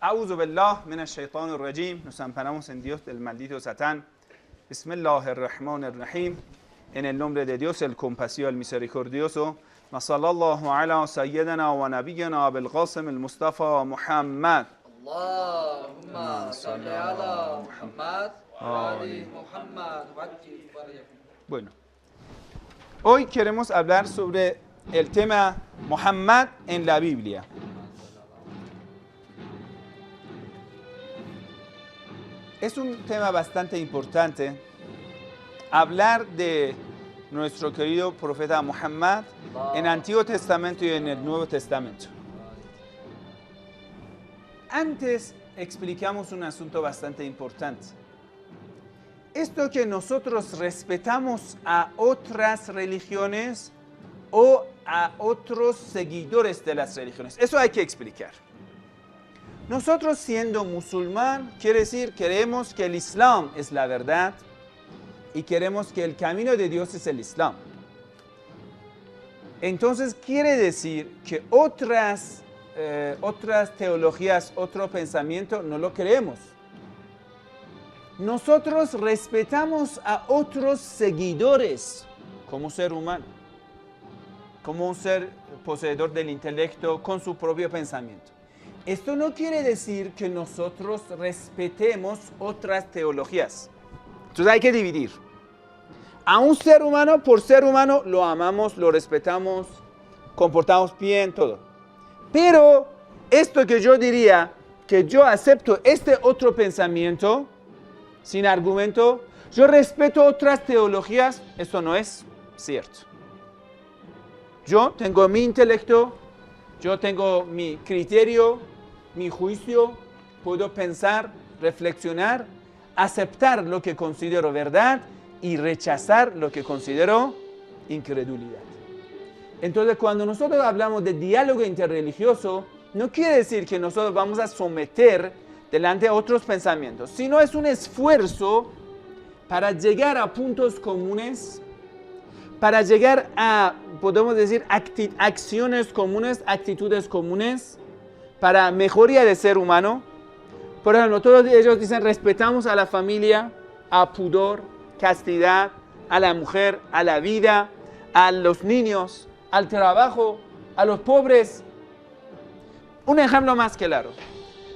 A'udhu billah minash shaitanir rajim. Nos amparamos en Dios del maldito Satán. Bismillahirrahmanirrahim. En el nombre de Dios, el compasivo, el misericordioso. Wa sallallahu ala sayyidina wa nabiyyina Abul Qasim al-Mustafa Muhammad. Allahumma salli ala Muhammad wa ali Muhammad. Bueno, hoy queremos hablar sobre el tema Muhammad en la Biblia. Es un tema bastante importante hablar de nuestro querido profeta Muhammad en el Antiguo Testamento y en el Nuevo Testamento. Antes explicamos un asunto bastante importante. Esto que nosotros respetamos a otras religiones o a otros seguidores de las religiones. Eso hay que explicar. Nosotros siendo musulmán, quiere decir, queremos que el Islam es la verdad y queremos que el camino de Dios es el Islam. Entonces quiere decir que otras teologías, otro pensamiento, no lo creemos. Nosotros respetamos a otros seguidores como ser humano, como un ser poseedor del intelecto con su propio pensamiento. Esto no quiere decir que nosotros respetemos otras teologías. Entonces hay que dividir. A un ser humano, por ser humano, lo amamos, lo respetamos, comportamos bien, todo. Pero esto que yo diría, que yo acepto este otro pensamiento, sin argumento, yo respeto otras teologías, eso no es cierto. Yo tengo mi intelecto, yo tengo mi criterio, mi juicio, puedo pensar, reflexionar, aceptar lo que considero verdad y rechazar lo que considero incredulidad. Entonces, cuando nosotros hablamos de diálogo interreligioso, no quiere decir que nosotros vamos a someter delante a otros pensamientos, sino es un esfuerzo para llegar a puntos comunes, para llegar a, podemos decir, acciones comunes, actitudes comunes, para mejoría del ser humano. Por ejemplo, todos ellos dicen, respetamos a la familia, a pudor, castidad, a la mujer, a la vida, a los niños, al trabajo, a los pobres. Un ejemplo más claro.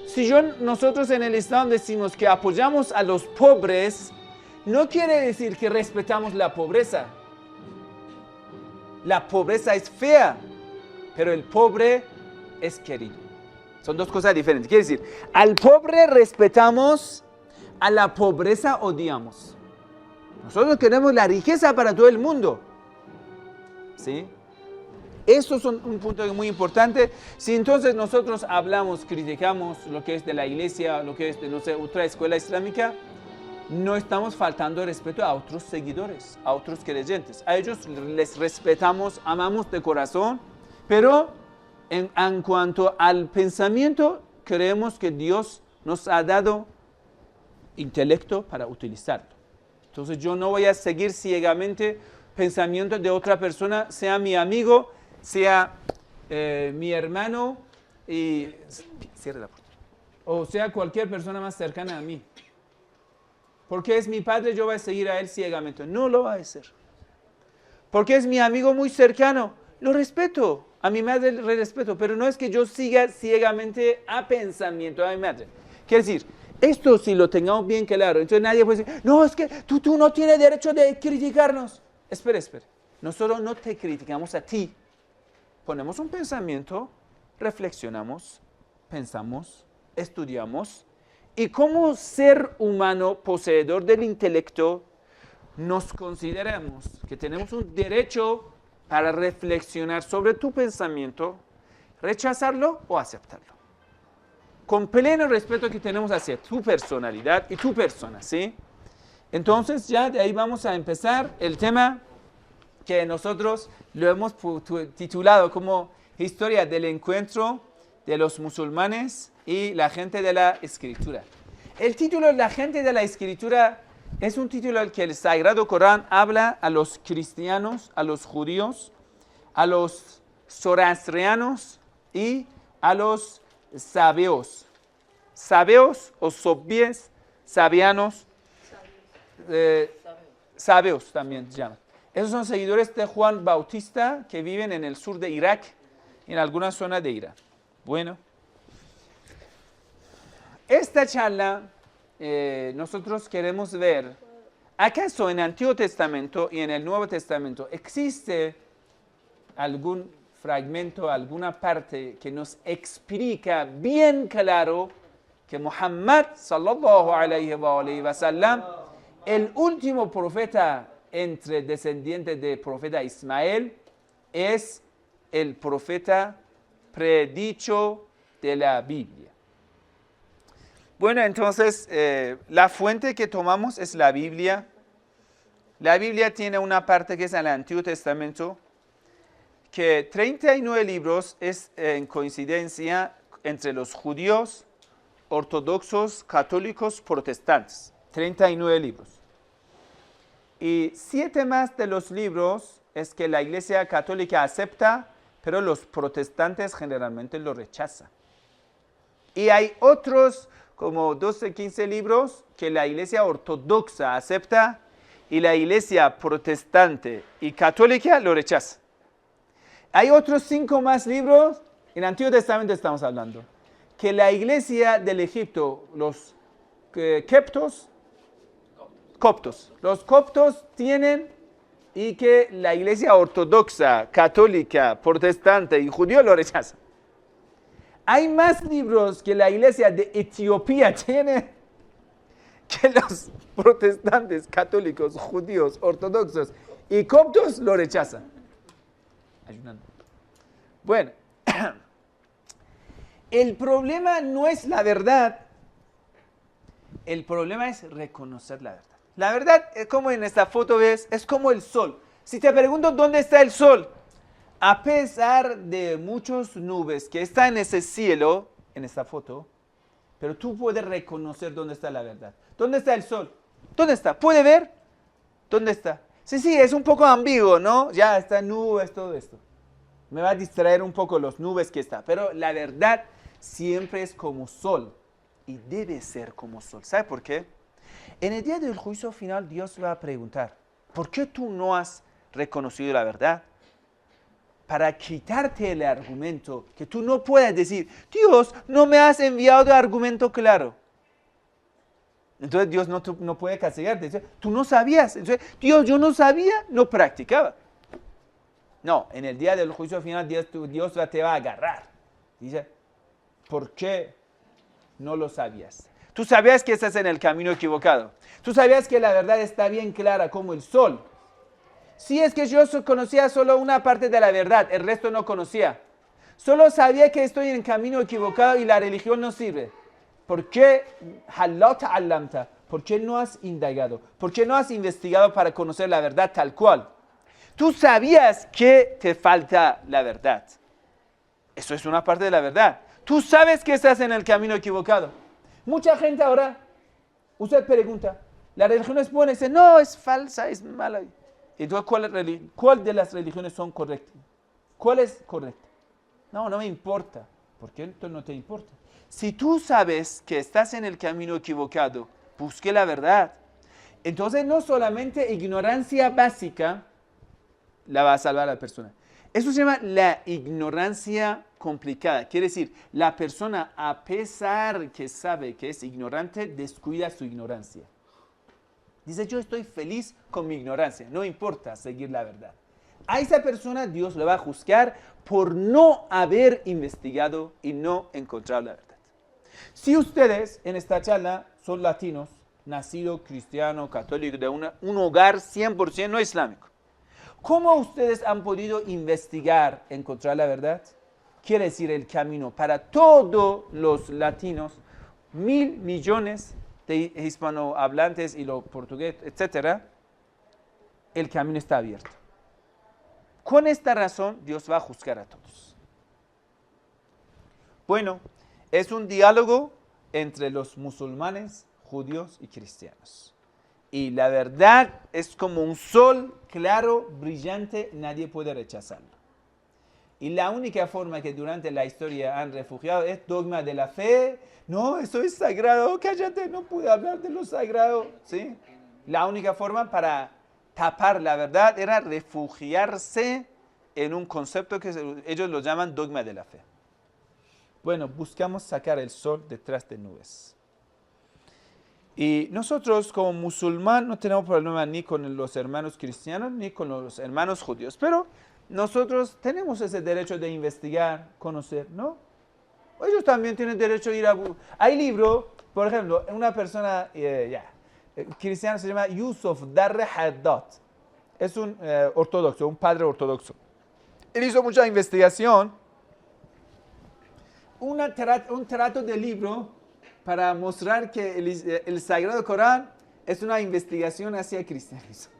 Si nosotros en el Islam decimos que apoyamos a los pobres, no quiere decir que respetamos la pobreza. La pobreza es fea, pero el pobre es querido. Son dos cosas diferentes. Quiere decir, al pobre respetamos, a la pobreza odiamos. Nosotros queremos la riqueza para todo el mundo. ¿Sí? Eso es un punto muy importante. Si entonces nosotros hablamos, criticamos lo que es de la iglesia, lo que es de, no sé, otra escuela islámica, no estamos faltando respeto a otros seguidores, a otros creyentes. A ellos les respetamos, amamos de corazón, pero en cuanto al pensamiento, creemos que Dios nos ha dado intelecto para utilizarlo. Entonces yo no voy a seguir ciegamente pensamientos de otra persona, sea mi amigo, sea mi hermano, y cierre la puerta, o sea cualquier persona más cercana a mí. Porque es mi padre, yo voy a seguir a él ciegamente. No lo va a hacer. Porque es mi amigo muy cercano, lo respeto. A mi madre le respeto, pero no es que yo siga ciegamente a pensamiento a mi madre. Quiere decir, esto si lo tengamos bien claro, entonces nadie puede decir, no, es que tú no tienes derecho de criticarnos. Espera. Nosotros no te criticamos a ti. Ponemos un pensamiento, reflexionamos, pensamos, estudiamos, y como ser humano poseedor del intelecto, nos consideramos que tenemos un derecho para reflexionar sobre tu pensamiento, rechazarlo o aceptarlo. Con pleno respeto que tenemos hacia tu personalidad y tu persona, ¿sí? Entonces ya de ahí vamos a empezar el tema que nosotros lo hemos titulado como Historia del encuentro de los musulmanes y la gente de la Escritura. El título La gente de la Escritura es un título al que el Sagrado Corán habla a los cristianos, a los judíos, a los zoroastrianos y a los sabeos. sabeos o sobies, sabianos, sabeos también se llaman. Esos son seguidores de Juan Bautista que viven en el sur de Irak, en alguna zona de Irán. Bueno, esta charla nosotros queremos ver, ¿acaso en el Antiguo Testamento y en el Nuevo Testamento existe algún fragmento, alguna parte que nos explica bien claro que Muhammad sallallahu alayhi wa sallam, el último profeta entre descendientes del profeta Ismael, es el profeta predicho de la Biblia? Bueno, entonces la fuente que tomamos es la Biblia. La Biblia tiene una parte que es en el Antiguo Testamento, que 39 libros es en coincidencia entre los judíos, ortodoxos, católicos, protestantes. 39 libros. Y 7 más de los libros es que la Iglesia Católica acepta, pero los protestantes generalmente lo rechazan. Y hay otros como 12, 15 libros que la Iglesia Ortodoxa acepta y la Iglesia Protestante y Católica lo rechaza. Hay otros 5 más libros, en el Antiguo Testamento estamos hablando, que la Iglesia del Egipto, los coptos, los coptos tienen y que la Iglesia Ortodoxa, Católica, Protestante y Judío lo rechazan. Hay más libros que la Iglesia de Etiopía tiene que los protestantes, católicos, judíos, ortodoxos y coptos lo rechazan. Ayunando. Bueno, el problema no es la verdad, el problema es reconocer la verdad. La verdad, es como en esta foto ves, es como el sol. Si te pregunto dónde está el sol, a pesar de muchas nubes que están en ese cielo, en esta foto, pero tú puedes reconocer dónde está la verdad. ¿Dónde está el sol? ¿Dónde está? ¿Puede ver? ¿Dónde está? Sí, es un poco ambiguo, ¿no? Ya está nubes, todo esto. Me va a distraer un poco las nubes que está, pero la verdad siempre es como sol y debe ser como sol. ¿Sabe por qué? En el día del juicio final Dios va a preguntar, ¿por qué tú no has reconocido la verdad? Para quitarte el argumento, que tú no puedas decir, Dios, no me has enviado argumento claro. Entonces Dios no puede castigarte. Dice, tú no sabías. Entonces, Dios, yo no sabía, no practicaba. No, en el día del juicio final Dios te va a agarrar. Dice, ¿por qué no lo sabías? Tú sabías que estás en el camino equivocado. Tú sabías que la verdad está bien clara como el sol. Si es que yo conocía solo una parte de la verdad, el resto no conocía. Solo sabía que estoy en el camino equivocado y la religión no sirve. ¿Por qué ¿Por qué no has indagado? ¿Por qué no has investigado para conocer la verdad tal cual? Tú sabías que te falta la verdad. Eso es una parte de la verdad. Tú sabes que estás en el camino equivocado. Mucha gente ahora, usted pregunta, ¿la religión es buena? Y dice, no, es falsa, es mala. Entonces, ¿cuál de las religiones son correctas? ¿Cuál es correcta? No me importa. ¿Por qué entonces no te importa? Si tú sabes que estás en el camino equivocado, busque la verdad. Entonces, no solamente ignorancia básica la va a salvar a la persona. Eso se llama la ignorancia complicada. Quiere decir, la persona, a pesar que sabe que es ignorante, descuida su ignorancia. Dice, yo estoy feliz con mi ignorancia, no importa seguir la verdad. A esa persona Dios le va a juzgar por no haber investigado y no encontrar la verdad. Si ustedes en esta charla son latinos, nacidos cristiano, católico, de un hogar 100% no islámico, ¿cómo ustedes han podido investigar, encontrar la verdad? Quiere decir el camino para todos los latinos, 1.000 millones de hispanohablantes y los portugueses, etc., el camino está abierto. Con esta razón, Dios va a juzgar a todos. Bueno, es un diálogo entre los musulmanes, judíos y cristianos. Y la verdad es como un sol claro, brillante, nadie puede rechazarlo. Y la única forma que durante la historia han refugiado es dogma de la fe. No, eso es sagrado, cállate, no pude hablar de lo sagrado. ¿Sí? La única forma para tapar la verdad era refugiarse en un concepto que ellos lo llaman dogma de la fe. Bueno, buscamos sacar el sol detrás de nubes. Y nosotros como musulmán no tenemos problema ni con los hermanos cristianos ni con los hermanos judíos, pero nosotros tenemos ese derecho de investigar, conocer, ¿no? Ellos también tienen derecho a ir a... Hay libro, por ejemplo, una persona cristiana se llama Yusuf Darre Haddad. Es un ortodoxo, un padre ortodoxo. Él hizo mucha investigación. Un trato de libro para mostrar que el Sagrado Corán es una investigación hacia el cristianismo.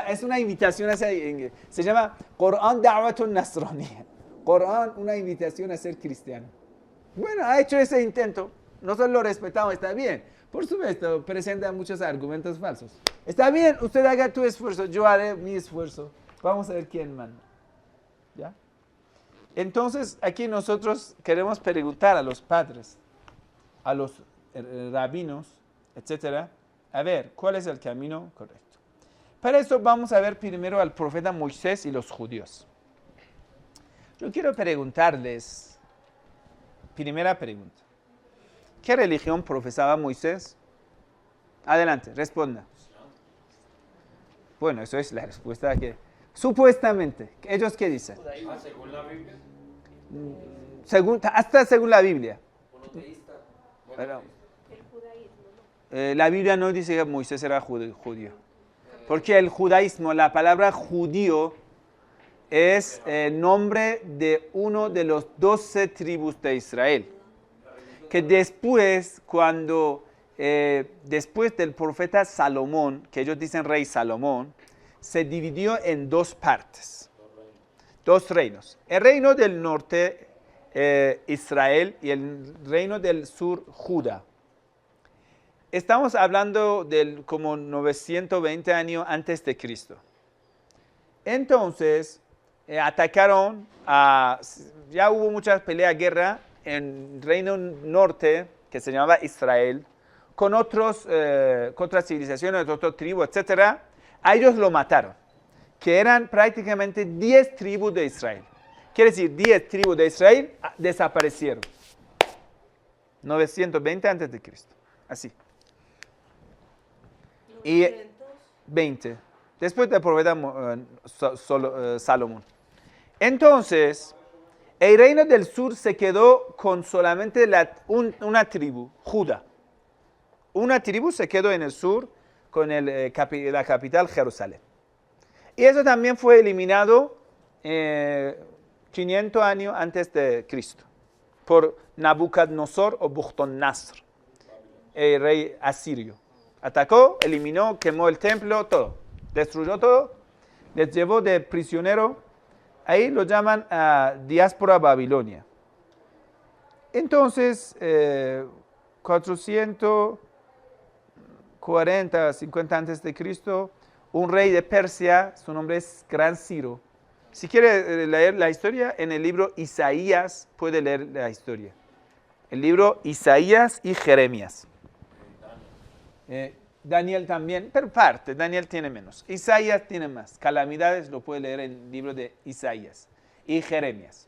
Es una invitación hacia... Se llama Corán Da'watun Nasraniyya. Corán, una invitación a ser cristiano. Bueno, ha hecho ese intento. Nosotros lo respetamos, está bien. Por supuesto, presenta muchos argumentos falsos. Está bien, usted haga tu esfuerzo, yo haré mi esfuerzo. Vamos a ver quién manda. ¿Ya? Entonces, aquí nosotros queremos preguntar a los padres, a los rabinos, etcétera, a ver, ¿cuál es el camino correcto? Para eso vamos a ver primero al profeta Moisés y los judíos. Yo quiero preguntarles, primera pregunta, ¿qué religión profesaba Moisés? Adelante, responda. Bueno, eso es la respuesta que... Supuestamente, ¿ellos qué dicen? ¿Según la Biblia? Hasta según la Biblia. Monoteísta. Pero, la Biblia no dice que Moisés era judío. Porque el judaísmo, la palabra judío, es el nombre de uno de los 12 tribus de Israel. Que después, después del profeta Salomón, que ellos dicen rey Salomón, se dividió en dos partes, dos reinos. El reino del norte, Israel, y el reino del sur, Judá. Estamos hablando del como 920 años antes de Cristo. Entonces, atacaron, ya hubo muchas peleas, guerra en el reino norte, que se llamaba Israel, con otras civilizaciones, otras tribus, etc. A ellos lo mataron, que eran prácticamente 10 tribus de Israel. Quiere decir, 10 tribus de Israel desaparecieron. 920 antes de Cristo. Así. Y 20. Después del profeta Salomón. Entonces, el reino del sur se quedó con solamente una tribu, Judá. Una tribu se quedó en el sur con la capital Jerusalén. Y eso también fue eliminado 500 años antes de Cristo por Nabucodonosor o Bukhtar-Nasr, el rey asirio. Atacó, eliminó, quemó el templo, todo. Destruyó todo, les llevó de prisionero. Ahí lo llaman diáspora Babilonia. Entonces, 440, 50 antes de Cristo, un rey de Persia, su nombre es Gran Ciro. Si quiere leer la historia, en el libro Isaías puede leer la historia. El libro Isaías y Jeremías. Daniel también, pero parte, Daniel tiene menos. Isaías tiene más. Calamidades lo puede leer en el libro de Isaías y Jeremías.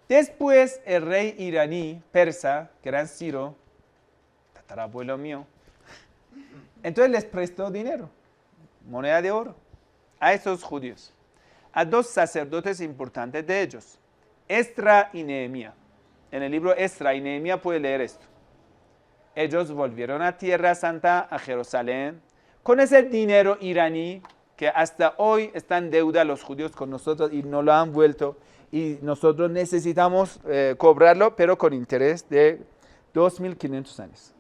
Después el rey iraní, persa, Gran Ciro, tatarabuelo mío, entonces les prestó dinero, moneda de oro, a esos judíos, a dos sacerdotes importantes de ellos, Esdra y Nehemías. En el libro Esdra y Nehemías puede leer esto. Ellos volvieron a Tierra Santa, a Jerusalén, con ese dinero iraní que hasta hoy está en deuda los judíos con nosotros y no lo han vuelto. Y nosotros necesitamos cobrarlo, pero con interés de 2.500 años.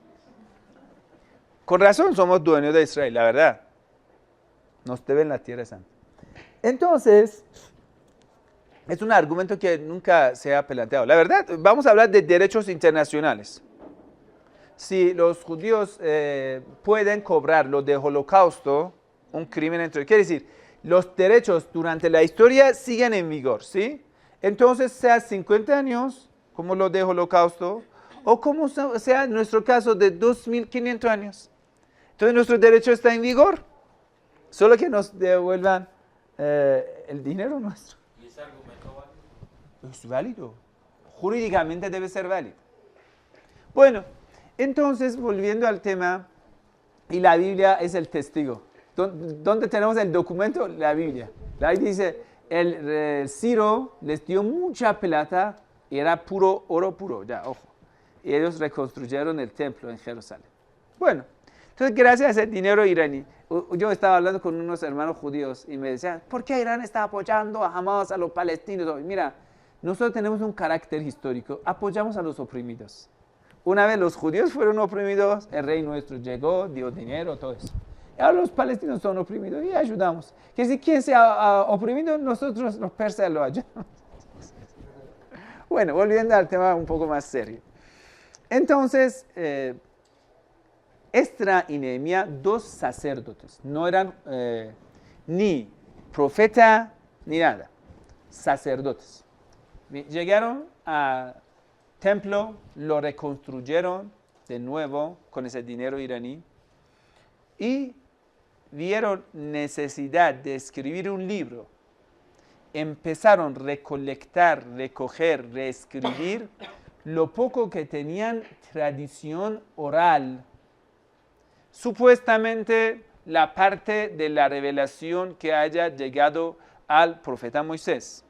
Con razón somos dueños de Israel, la verdad. Nos deben la Tierra Santa. Entonces, es un argumento que nunca se ha planteado. La verdad, vamos a hablar de derechos internacionales. Si los judíos pueden cobrar lo de holocausto, un crimen entre... Quiere decir, los derechos durante la historia siguen en vigor, ¿sí? Entonces, sea 50 años, como lo del Holocausto, o como sea en nuestro caso de 2.500 años. Entonces, nuestro derecho está en vigor. Solo que nos devuelvan el dinero nuestro. ¿Y ese argumento vale? Es válido. Jurídicamente debe ser válido. Bueno, entonces, volviendo al tema, y la Biblia es el testigo. ¿Dónde tenemos el documento? La Biblia. Ahí dice, Ciro les dio mucha plata y era puro oro puro, ya, ojo. Y ellos reconstruyeron el templo en Jerusalén. Bueno, entonces gracias a ese dinero iraní, yo estaba hablando con unos hermanos judíos y me decían, ¿por qué Irán está apoyando a Hamas, a los palestinos? Mira, nosotros tenemos un carácter histórico, apoyamos a los oprimidos. Una vez los judíos fueron oprimidos, el rey nuestro llegó, dio dinero, todo eso. Y ahora los palestinos son oprimidos y ayudamos. Que si quien sea oprimido, nosotros los persas lo ayudamos. Bueno, volviendo al tema un poco más serio. Entonces, Esdras y Nehemías, dos sacerdotes, no eran ni profeta ni nada, sacerdotes. Llegaron al templo, lo reconstruyeron de nuevo con ese dinero iraní y vieron necesidad de escribir un libro. Empezaron a recolectar, recoger, reescribir lo poco que tenían tradición oral. Supuestamente la parte de la revelación que haya llegado al profeta Moisés.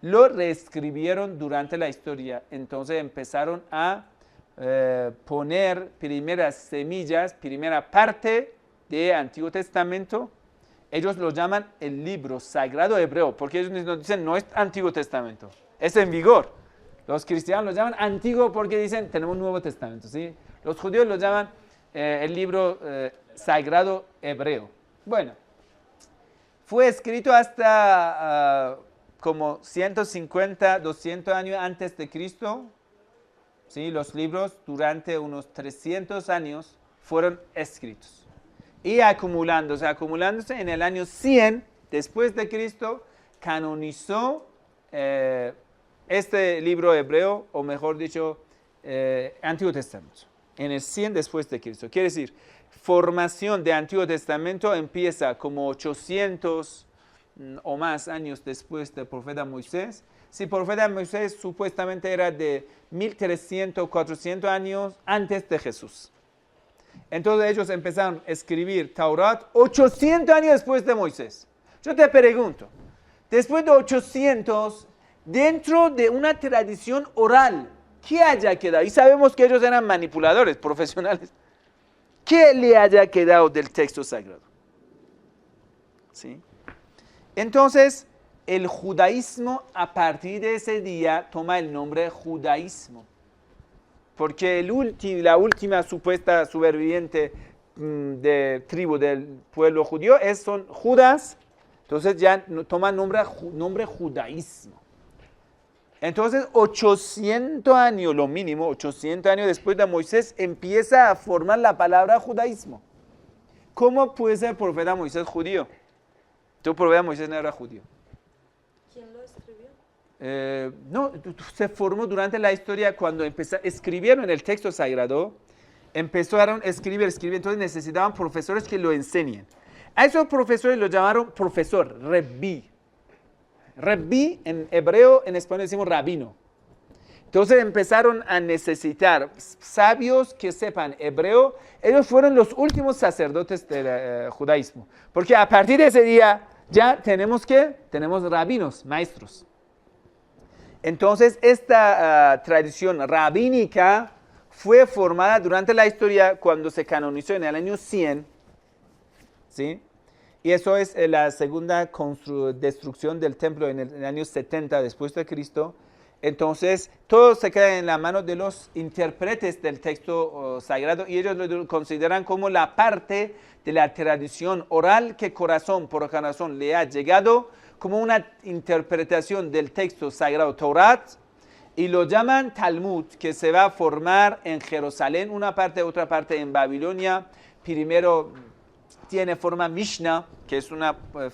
Lo reescribieron durante la historia, entonces empezaron a poner primeras semillas, primera parte del Antiguo Testamento. Ellos lo llaman el libro sagrado hebreo, porque ellos nos dicen no es Antiguo Testamento, es en vigor. Los cristianos lo llaman antiguo porque dicen tenemos Nuevo Testamento, ¿sí? Los judíos lo llaman el libro sagrado hebreo. Bueno, fue escrito hasta como 150, 200 años antes de Cristo. ¿Sí? Los libros durante unos 300 años fueron escritos. Y acumulándose en el año 100 después de Cristo, canonizó este libro hebreo, o mejor dicho, Antiguo Testamento, en el 100 después de Cristo. Quiere decir, formación de Antiguo Testamento empieza como 800 o más años después del profeta Moisés. Si el profeta Moisés supuestamente era de 1300, 400 años antes de Jesús. Entonces ellos empezaron a escribir Taurat 800 años después de Moisés. Yo te pregunto, después de 800, dentro de una tradición oral, ¿qué haya quedado? Y sabemos que ellos eran manipuladores profesionales. ¿Qué le haya quedado del texto sagrado? ¿Sí? Entonces, el judaísmo a partir de ese día toma el nombre judaísmo. Porque la última supuesta superviviente de tribu del pueblo judío son Judas. Entonces ya toma nombre judaísmo. Entonces 800 años, lo mínimo, 800 años después de Moisés, empieza a formar la palabra judaísmo. ¿Cómo puede ser el profeta Moisés judío? Tu profeta Moisés no era judío. ¿Quién lo escribió? No, se formó durante la historia cuando escribieron el texto sagrado, empezaron a escribir, entonces necesitaban profesores que lo enseñen. A esos profesores lo llamaron profesor, rebbi. Rebbi en hebreo, en español decimos rabino. Entonces empezaron a necesitar sabios que sepan hebreo. Ellos fueron los últimos sacerdotes del judaísmo. Porque a partir de ese día ya tenemos rabinos, maestros. Entonces esta tradición rabínica fue formada durante la historia cuando se canonizó en el año 100. ¿Sí? Y eso es la segunda destrucción del templo en el año 70 después de Cristo. Entonces, todo se queda en la mano de los intérpretes del texto sagrado y ellos lo consideran como la parte de la tradición oral que corazón por corazón le ha llegado como una interpretación del texto sagrado Taurat y lo llaman Talmud, que se va a formar en Jerusalén, una parte, otra parte en Babilonia. Primero tiene forma Mishnah, que es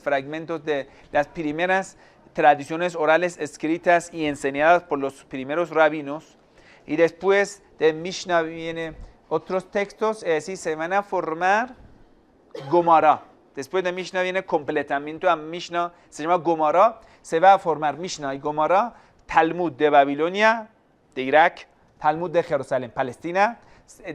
fragmentos de las primeras tradiciones orales escritas y enseñadas por los primeros rabinos. Y después de Mishnah vienen otros textos, es decir, se van a formar Gomara. Después de Mishnah viene completamiento a Mishnah, se llama Gomara. Se va a formar Mishnah y Gomara, Talmud de Babilonia, de Irak, Talmud de Jerusalén, Palestina.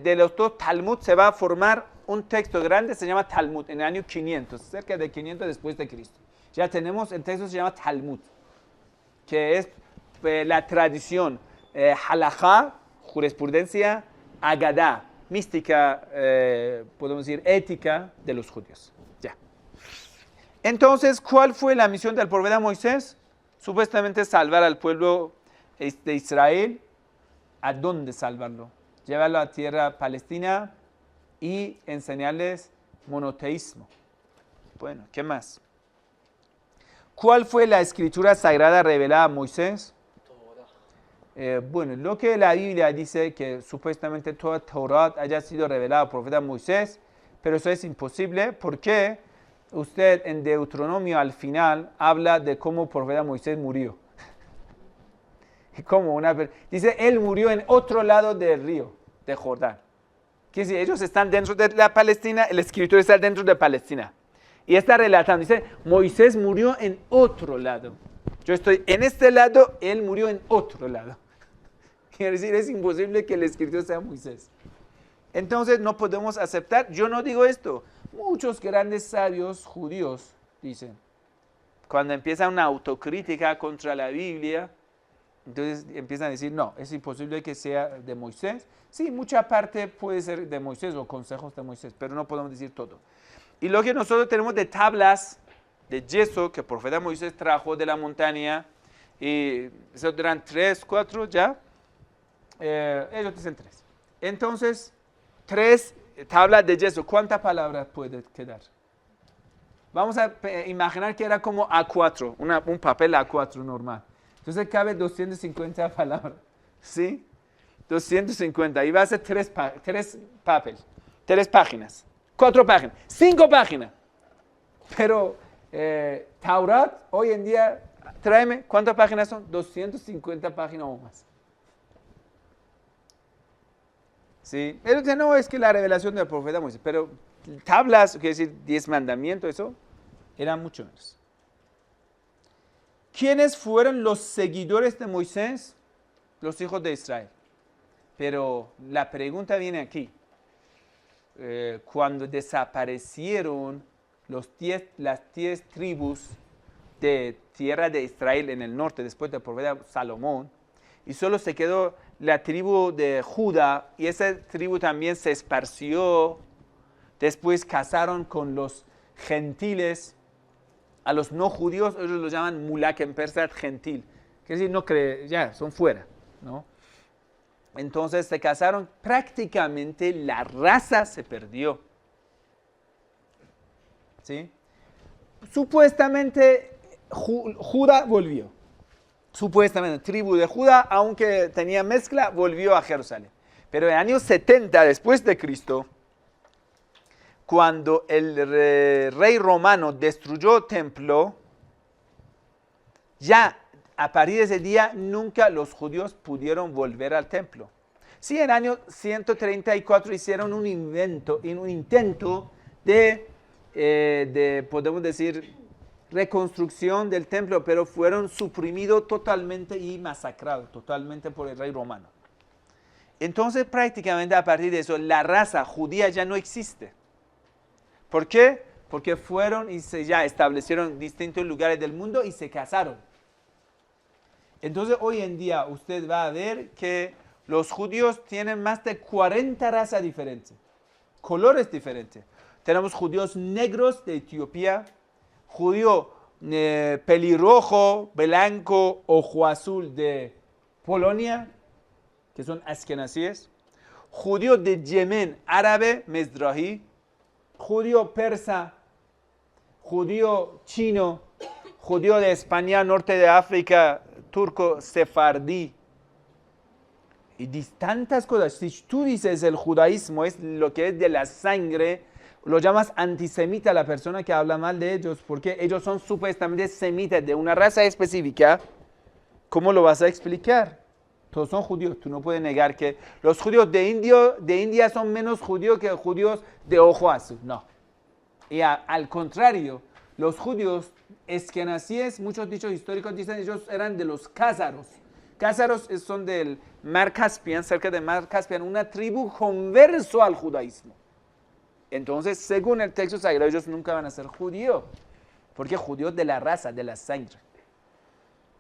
De los dos Talmud se va a formar un texto grande, se llama Talmud, en el año 500, cerca de 500 después de Cristo. Ya tenemos, el texto se llama Talmud, que es la tradición halajá, jurisprudencia, agadá, mística, podemos decir, ética de los judíos. Ya. Entonces, ¿cuál fue la misión del profeta Moisés? Supuestamente salvar al pueblo de Israel. ¿A dónde salvarlo? Llevarlo a tierra palestina y enseñarles monoteísmo. Bueno, ¿qué más? ¿Cuál fue la escritura sagrada revelada a Moisés? Bueno, lo que la Biblia dice que supuestamente toda Torah haya sido revelada al profeta Moisés, pero eso es imposible porque usted en Deuteronomio al final habla de cómo el profeta Moisés murió. Dice, él murió en otro lado del río, de Jordán. Que si ellos están dentro de la Palestina, el escritor está dentro de Palestina. Y está relatando, dice, Moisés murió en otro lado. Yo estoy en este lado, él murió en otro lado. Quiere decir, es imposible que el escritor sea Moisés. Entonces no podemos aceptar, yo no digo esto. Muchos grandes sabios judíos dicen, cuando empieza una autocrítica contra la Biblia, entonces empiezan a decir, no, es imposible que sea de Moisés. Sí, mucha parte puede ser de Moisés o consejos de Moisés, pero no podemos decir todo. Y lo que nosotros tenemos de tablas de yeso que el profeta Moisés trajo de la montaña, y eso eran 3, 4 ya, ellos dicen 3. Entonces, 3 tablas de yeso, ¿cuántas palabras puede quedar? Vamos a imaginar que era como A4, un papel A4 normal. Entonces cabe 250 palabras, ¿sí? 250, y va a ser 3 páginas, 4 páginas, 5 páginas. Pero Taurat, hoy en día, tráeme, ¿cuántas páginas son? 250 páginas o más. ¿Sí? Pero no es que la revelación del profeta Moisés, pero tablas, quiere decir 10 mandamientos, eso, era mucho menos. ¿Quiénes fueron los seguidores de Moisés? Los hijos de Israel. Pero la pregunta viene aquí. Cuando desaparecieron las 10 tribus de tierra de Israel en el norte, después del profeta Salomón, y solo se quedó la tribu de Judá, y esa tribu también se esparció, después casaron con los gentiles, a los no judíos, ellos los llaman mulak en persa, gentil. Quiere decir, no cree, ya, son fuera, ¿no? Entonces se casaron, prácticamente la raza se perdió. ¿Sí? Supuestamente Judá volvió. Supuestamente, tribu de Judá, aunque tenía mezcla, volvió a Jerusalén. Pero en el año 70 después de Cristo, cuando el rey romano destruyó el templo, ya a partir de ese día nunca los judíos pudieron volver al templo. Sí, en el año 134 hicieron un intento de, podemos decir, reconstrucción del templo, pero fueron suprimidos totalmente y masacrados totalmente por el rey romano. Entonces, prácticamente a partir de eso, la raza judía ya no existe. ¿Por qué? Porque fueron y ya establecieron distintos lugares del mundo y se casaron. Entonces, hoy en día usted va a ver que los judíos tienen más de 40 razas diferentes, colores diferentes. Tenemos judíos negros de Etiopía, judío pelirrojo, blanco, ojo azul de Polonia, que son askenazíes, judío de Yemen, árabe, mezrahi, judío persa, judío chino, judío de España, norte de África, turco, sefardí. Y tantas cosas. Si tú dices el judaísmo es lo que es de la sangre, lo llamas antisemita a la persona que habla mal de ellos, porque ellos son supuestamente semitas de una raza específica. ¿Cómo lo vas a explicar? Todos son judíos. Tú no puedes negar que los judíos de India son menos judíos que judíos de ojo azul. No. Y al contrario, los judíos eskenazíes, muchos dichos históricos dicen ellos eran de los cázaros. Cázaros son del Mar Caspian, cerca del Mar Caspian, una tribu converso al judaísmo. Entonces, según el texto sagrado, ellos nunca van a ser judíos, porque judíos de la raza, de la sangre.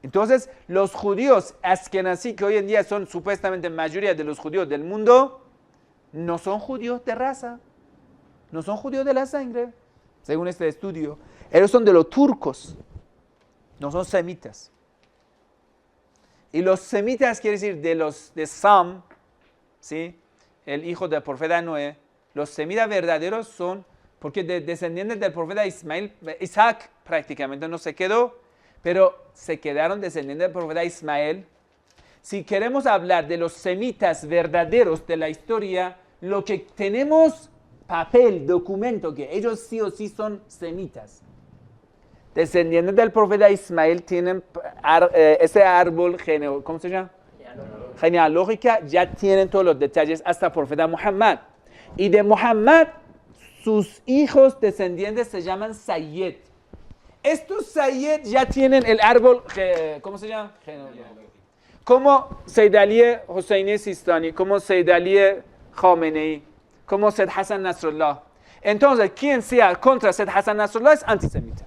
Entonces, los judíos askenazí, que hoy en día son supuestamente mayoría de los judíos del mundo, no son judíos de raza, no son judíos de la sangre, según este estudio. Ellos son de los turcos, no son semitas. Y los semitas quiere decir de Sam, ¿sí? El hijo del profeta Noé. Los semitas verdaderos son, porque descendientes del profeta Isaac prácticamente no se quedó, pero se quedaron descendientes del profeta Ismael. Si queremos hablar de los semitas verdaderos de la historia, lo que tenemos papel, documento, que ellos sí o sí son semitas. Descendientes del profeta Ismael tienen ese árbol, ¿cómo se llama? Genealógica, ya tienen todos los detalles hasta el profeta Muhammad. Y de Muhammad, sus hijos descendientes se llaman Sayyid. Estos Sayyid ya tienen el árbol, ¿cómo se llama? Como Sayyid Ali Hosseini Sistani, como Sayyid Ali Khamenei, como Sayyid Hassan Nasrallah. Entonces, quien sea contra Sayyid Hassan Nasrallah es antisemita.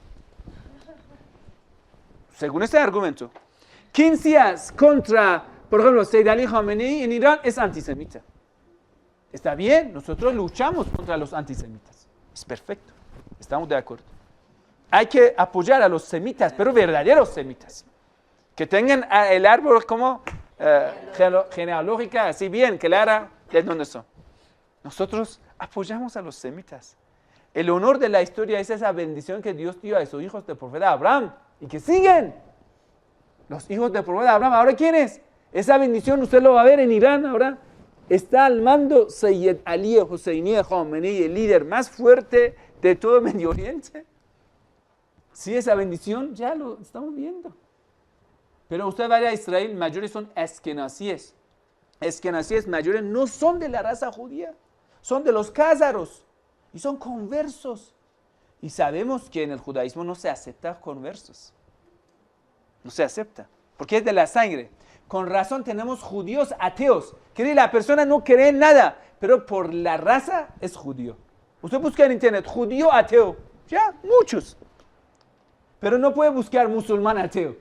Según este argumento. Quien sea contra, por ejemplo, Sayyid Ali Khamenei en Irán es antisemita. Está bien, nosotros luchamos contra los antisemitas. Es perfecto, estamos de acuerdo. Hay que apoyar a los semitas, pero verdaderos semitas. Que tengan el árbol como genealógica, así bien clara de dónde son. Nosotros apoyamos a los semitas. El honor de la historia es esa bendición que Dios dio a sus hijos del profeta Abraham y que siguen. Los hijos del profeta Abraham, ¿ahora quiénes? Esa bendición usted lo va a ver en Irán ahora. Está al mando Sayyid Ali Hosseini Khamenei, el líder más fuerte de todo Medio Oriente. Sí, esa bendición ya lo estamos viendo. Pero usted vaya a Israel, mayores son eskenazíes. Eskenazíes mayores no son de la raza judía, son de los cázaros y son conversos. Y sabemos que en el judaísmo no se acepta conversos. No se acepta, porque es de la sangre. Con razón tenemos judíos ateos, que la persona no cree en nada, pero por la raza es judío. Usted busca en internet, judío ateo, ya, muchos. Pero no puede buscar musulmán ateo.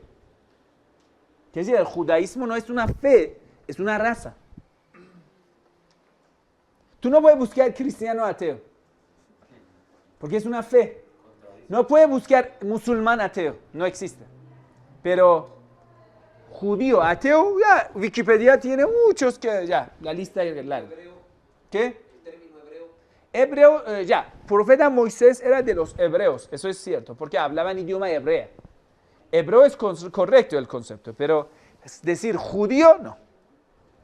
Quiere decir, el judaísmo no es una fe, es una raza. Tú no puedes buscar cristiano ateo, porque es una fe. No puedes buscar musulmán ateo, no existe. Pero judío ateo, ya, Wikipedia tiene muchos que, ya, la lista es larga. ¿Qué? El término hebreo. Hebreo, ya, profeta Moisés era de los hebreos, eso es cierto, porque hablaban idioma hebreo. Hebreo es correcto el concepto, pero decir judío, no.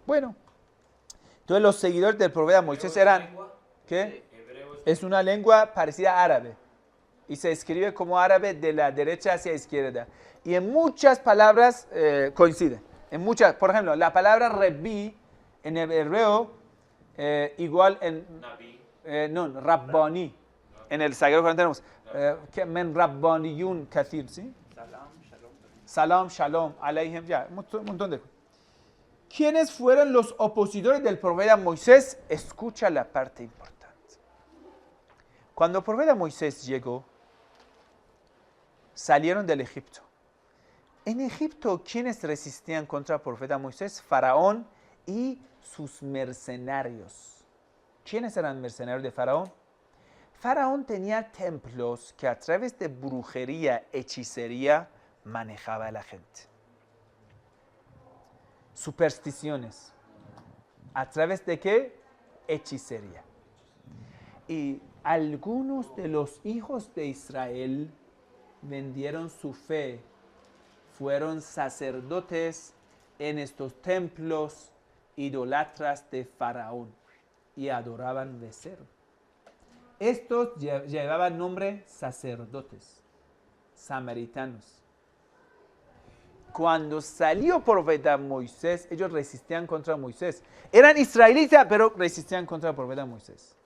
Bueno, entonces los seguidores del profeta Moisés eran, ¿qué? Es una lengua parecida a árabe y se escribe como árabe de la derecha hacia la izquierda. Y en muchas palabras coincide. En muchas, por ejemplo, la palabra Rebbi en hebreo igual en no, Rabbani. En el Sagrado Corán tenemos men Rabbaniyun kathir, ¿sí? Salam, shalom, alayhim, ya, un montón de cosas. ¿Quiénes fueron los opositores del profeta Moisés? Escucha la parte importante. Cuando el profeta Moisés llegó, salieron del Egipto. En Egipto, ¿quiénes resistían contra el profeta Moisés? Faraón y sus mercenarios. ¿Quiénes eran mercenarios de Faraón? Faraón tenía templos que a través de brujería, hechicería, manejaba a la gente. Supersticiones. ¿A través de qué? Hechicería. Y algunos de los hijos de Israel vendieron su fe, fueron sacerdotes en estos templos idolatras de Faraón y adoraban becerro. Estos llevaban nombre sacerdotes, samaritanos. Cuando salió profeta Moisés, ellos resistían contra Moisés. Eran israelitas, pero resistían contra el profeta Moisés.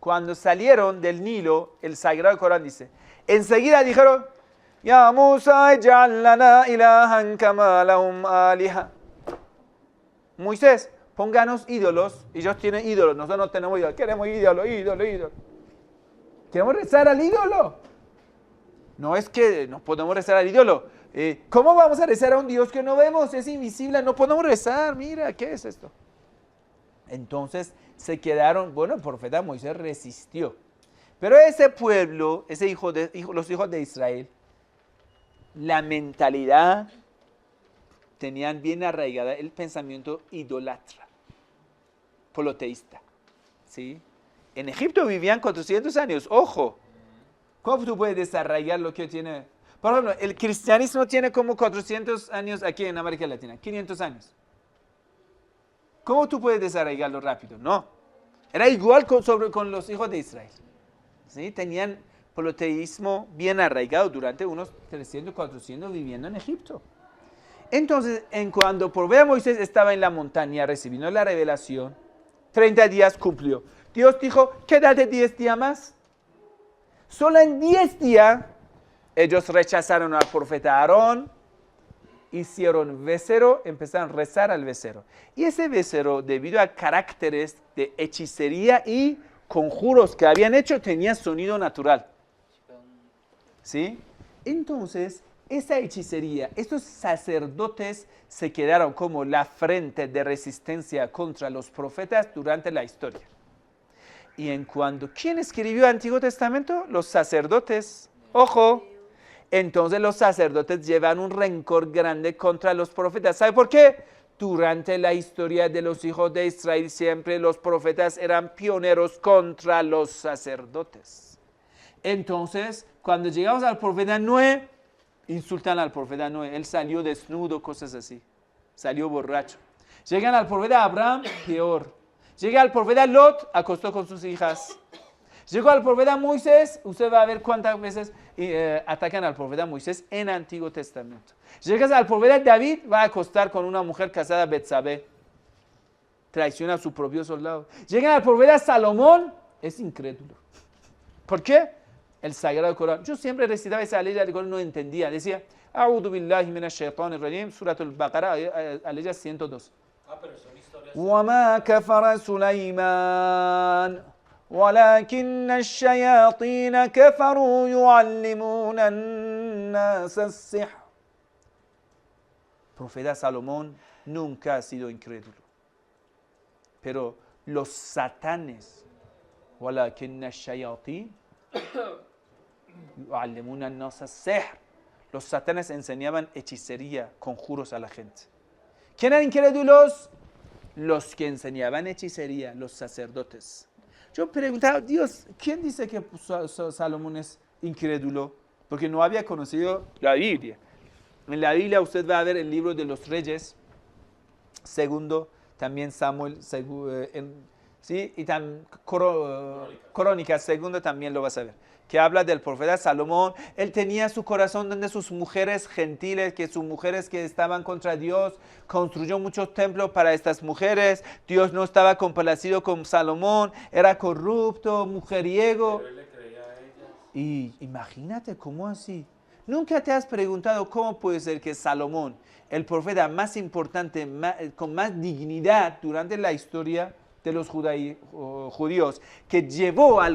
Cuando salieron del Nilo, el Sagrado Corán dice, enseguida dijeron, Ya Musa, ij'al lana ilahan kama lahum aliha. Moisés, pónganos ídolos. Ellos tienen ídolos, nosotros no tenemos ídolos. Queremos ídolo. Queremos rezar al ídolo. No es que no podemos rezar al ídolo. ¿Cómo vamos a rezar a un Dios que no vemos? Es invisible, no podemos rezar. Mira, ¿qué es esto? Entonces se quedaron, bueno, el profeta Moisés resistió. Pero ese pueblo, los hijos de Israel, la mentalidad, tenían bien arraigada el pensamiento idolatra, poloteísta. ¿Sí? En Egipto vivían 400 años, ojo. ¿Cómo tú puedes desarraigar lo que tiene? Por ejemplo, el cristianismo tiene como 400 años aquí en América Latina, 500 años. ¿Cómo tú puedes desarraigarlo rápido? No. Era igual con los hijos de Israel. ¿Sí? Tenían poloteísmo bien arraigado durante unos 300, 400 viviendo en Egipto. Entonces, cuando el profeta Moisés estaba en la montaña recibiendo la revelación, 30 días cumplió. Dios dijo, quédate 10 días más. Solo en 10 días, ellos rechazaron al profeta Aarón, hicieron becerro, empezaron a rezar al becerro. Y ese becerro, debido a caracteres de hechicería y conjuros que habían hecho, tenía sonido natural. ¿Sí? Entonces, esa hechicería, estos sacerdotes se quedaron como la frente de resistencia contra los profetas durante la historia. Y en cuanto, ¿quién escribió el Antiguo Testamento? Los sacerdotes. Ojo. Entonces los sacerdotes llevan un rencor grande contra los profetas. ¿Sabe por qué? Durante la historia de los hijos de Israel siempre los profetas eran pioneros contra los sacerdotes. Entonces, cuando llegamos al profeta Noé, insultan al profeta Noé. Él salió desnudo, cosas así. Salió borracho. Llegan al profeta Abraham, peor. Llega al profeta Lot, acostó con sus hijas. Llegó al profeta Moisés, usted va a ver cuántas veces atacan al profeta Moisés en el Antiguo Testamento. Llegas al profeta David, va a acostar con una mujer casada, Betsabé. Traiciona a su propio soldado. Llegan al profeta Salomón, es incrédulo. ¿Por qué? El Sagrado Corán. Yo siempre recitaba esa ley del Corán, no entendía. Decía, A'udhu billahi minash shaitanir rajim, Suratul Baqara, ley 102. Pero son historias. وما كفر سليمان ولكن الشياطين كفروا يعلمون الناس السحر. Profeta Salomón nunca ha sido incrédulo. Pero los satanes, ولكن الشياطين يعلمون الناس السحر. Los satanes enseñaban hechicería, conjuros a la gente. ¿Quién eran incrédulos? Los que enseñaban hechicería, los sacerdotes. Yo preguntaba, Dios, ¿quién dice que Salomón es incrédulo? Porque no había conocido la Biblia. En la Biblia usted va a ver el libro de los Reyes, segundo, también Samuel, ¿sí? Y también Crónicas, segundo, también lo vas a ver. Que habla del profeta Salomón. Él tenía su corazón donde sus mujeres gentiles, que sus mujeres que estaban contra Dios, construyó muchos templos para estas mujeres. Dios no estaba complacido con Salomón, era corrupto, mujeriego. Pero él le creía a ellas. Y imagínate, ¿cómo así? ¿Nunca te has preguntado cómo puede ser que Salomón, el profeta más importante, con más dignidad durante la historia de los judíos, que llevó a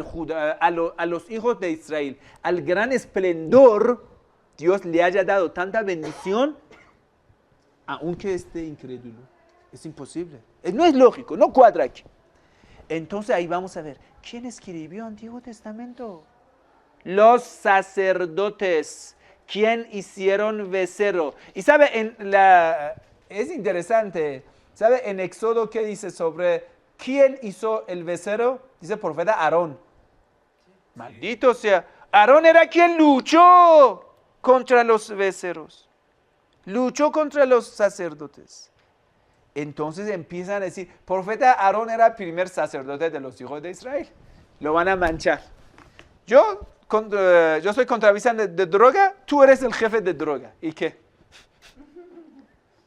los hijos de Israel al gran esplendor, Dios le haya dado tanta bendición, aunque esté incrédulo? Es imposible. No es lógico, no cuadra aquí. Entonces ahí vamos a ver, ¿quién escribió el Antiguo Testamento? Los sacerdotes. ¿Quién hicieron becerro? Y sabe, es interesante, ¿sabe en Éxodo qué dice sobre quién hizo el becerro? Dice el profeta Aarón. Maldito sea, Aarón era quien luchó contra los becerros. Luchó contra los sacerdotes. Entonces empiezan a decir, profeta Aarón era el primer sacerdote de los hijos de Israel. Lo van a manchar. Yo soy contrabandista de droga, tú eres el jefe de droga. ¿Y qué?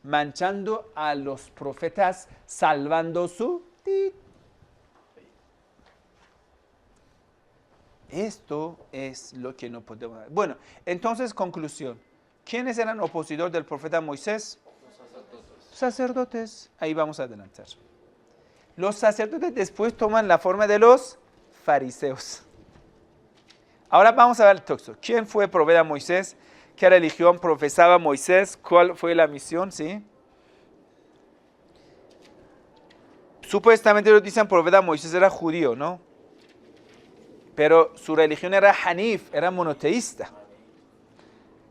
Manchando a los profetas, salvando su... Esto es lo que no podemos... Bueno, entonces, conclusión. ¿Quiénes eran opositores del profeta Moisés? Los sacerdotes. Sacerdotes. Ahí vamos a adelantar. Los sacerdotes después toman la forma de los fariseos. Ahora vamos a ver el texto. ¿Quién fue el profeta Moisés? ¿Qué religión profesaba Moisés? ¿Cuál fue la misión? ¿Sí? Supuestamente ellos dicen que el profeta Moisés era judío, ¿no? Pero su religión era Hanif, era monoteísta.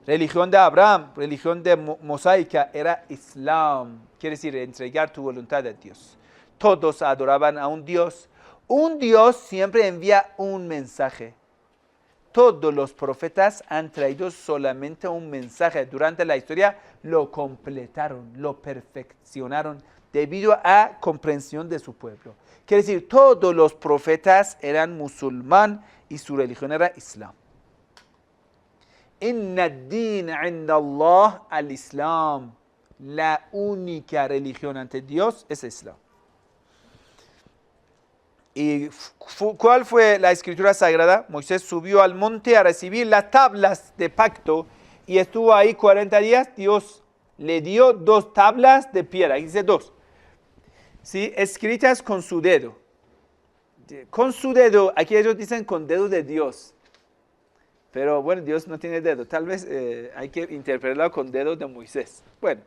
Religión de Abraham, religión de mosaica, era Islam. Quiere decir entregar tu voluntad a Dios. Todos adoraban a un Dios. Un Dios siempre envía un mensaje. Todos los profetas han traído solamente un mensaje. Durante la historia lo completaron, lo perfeccionaron debido a comprensión de su pueblo. Quiere decir, todos los profetas eran musulmán y su religión era Islam. Inna ad-din 'inda Allah al-Islam. La única religión ante Dios es Islam. ¿Y cuál fue la escritura sagrada? Moisés subió al monte a recibir las tablas de pacto y estuvo ahí 40 días. Dios le dio 2 tablas de piedra, dice 2, ¿sí? Escritas con su dedo. Con su dedo, aquí ellos dicen con dedo de Dios. Pero bueno, Dios no tiene dedo. Tal vez hay que interpretarlo con dedo de Moisés. Bueno,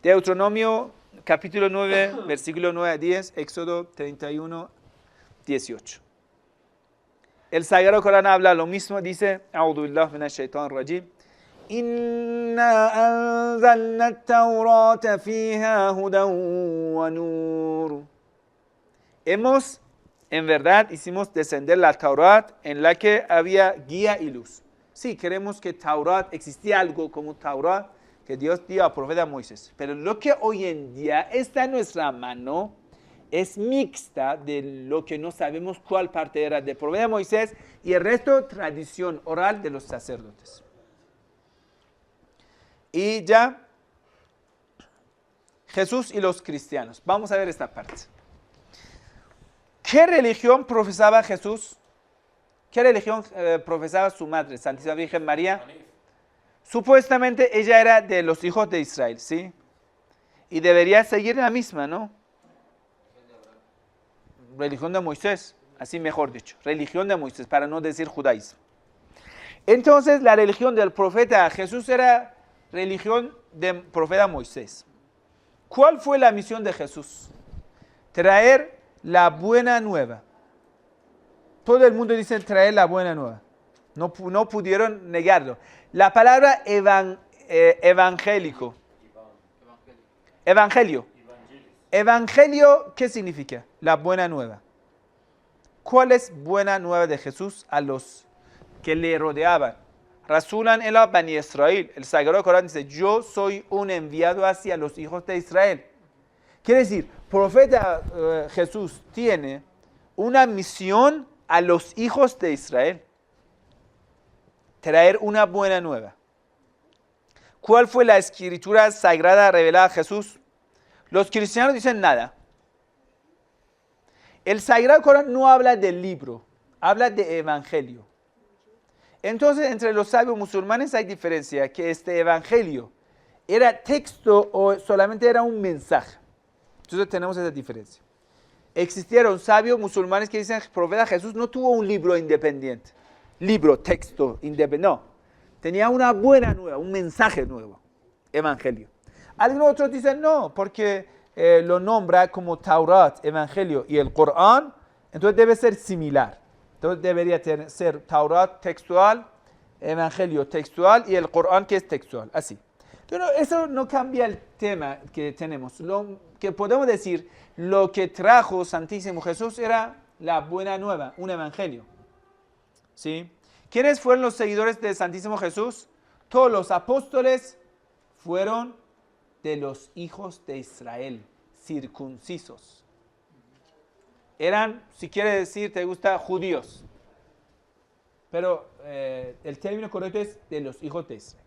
Deuteronomio capítulo 9, versículo 9 a 10, Éxodo 31, 18. El Sagrado Corán habla lo mismo, dice, A'udhu billahi minash shaitanir rajim. Inna anzalna at-taurata fiha hudan wa nur. En verdad, hicimos descender la Taurat en la que había guía y luz. Sí, creemos que Taurat, existía algo como Taurat que Dios dio al profeta Moisés. Pero lo que hoy en día está en nuestra mano es mixta de lo que no sabemos cuál parte era del profeta Moisés y el resto tradición oral de los sacerdotes. Y ya, Jesús y los cristianos. Vamos a ver esta parte. ¿Qué religión profesaba Jesús? ¿Qué religión profesaba su madre, Santísima Virgen María? Supuestamente ella era de los hijos de Israel, ¿sí? Y debería seguir la misma, ¿no? Religión de Moisés, así mejor dicho. Religión de Moisés, para no decir judaísmo. Entonces, la religión del profeta Jesús era religión del profeta Moisés. ¿Cuál fue la misión de Jesús? Traer la buena nueva. Todo el mundo dice traer la buena nueva. No pudieron negarlo. La palabra evangélico. Evangelio. Evangelio, ¿qué significa? La buena nueva. ¿Cuál es buena nueva de Jesús a los que le rodeaban? Rasulan ila Bani Israel. El Sagrado Corán dice, yo soy un enviado hacia los hijos de Israel. Quiere decir, profeta Jesús tiene una misión a los hijos de Israel. Traer una buena nueva. ¿Cuál fue la escritura sagrada revelada a Jesús? Los cristianos dicen nada. El Sagrado Corán no habla del libro, habla de evangelio. Entonces, entre los sabios musulmanes hay diferencia, que este evangelio era texto o solamente era un mensaje. Entonces tenemos esa diferencia. Existieron sabios musulmanes que dicen que el profeta Jesús no tuvo un libro independiente. Libro, texto, independiente. No. Tenía una buena nueva, un mensaje nuevo. Evangelio. Algunos otros dicen no, porque lo nombra como Taurat, Evangelio y el Corán. Entonces debe ser similar. Entonces debería ser Taurat textual, Evangelio textual y el Corán que es textual. Así. Pero eso no cambia el tema que tenemos. Lo que podemos decir, lo que trajo Santísimo Jesús era la buena nueva, un evangelio. ¿Sí? ¿Quiénes fueron los seguidores de Santísimo Jesús? Todos los apóstoles fueron de los hijos de Israel, circuncisos. eran, si quiere decir, te gusta, judíos. Pero el término correcto es de los hijos de Israel.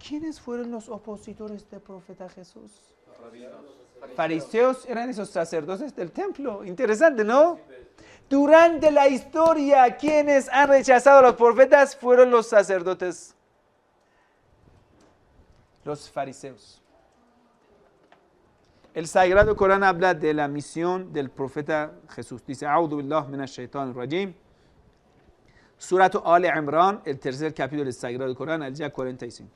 ¿Quiénes fueron los opositores del profeta Jesús? Fariseos eran esos sacerdotes del templo. Interesante, ¿no? Durante la historia, quienes han rechazado a los profetas fueron los sacerdotes, los fariseos. El Sagrado Corán habla de la misión del profeta Jesús. Dice, A'udhu billahi minash shaitanir rajim. Surat Al-Imran, el tercer capítulo del Sagrado Corán, al día 45.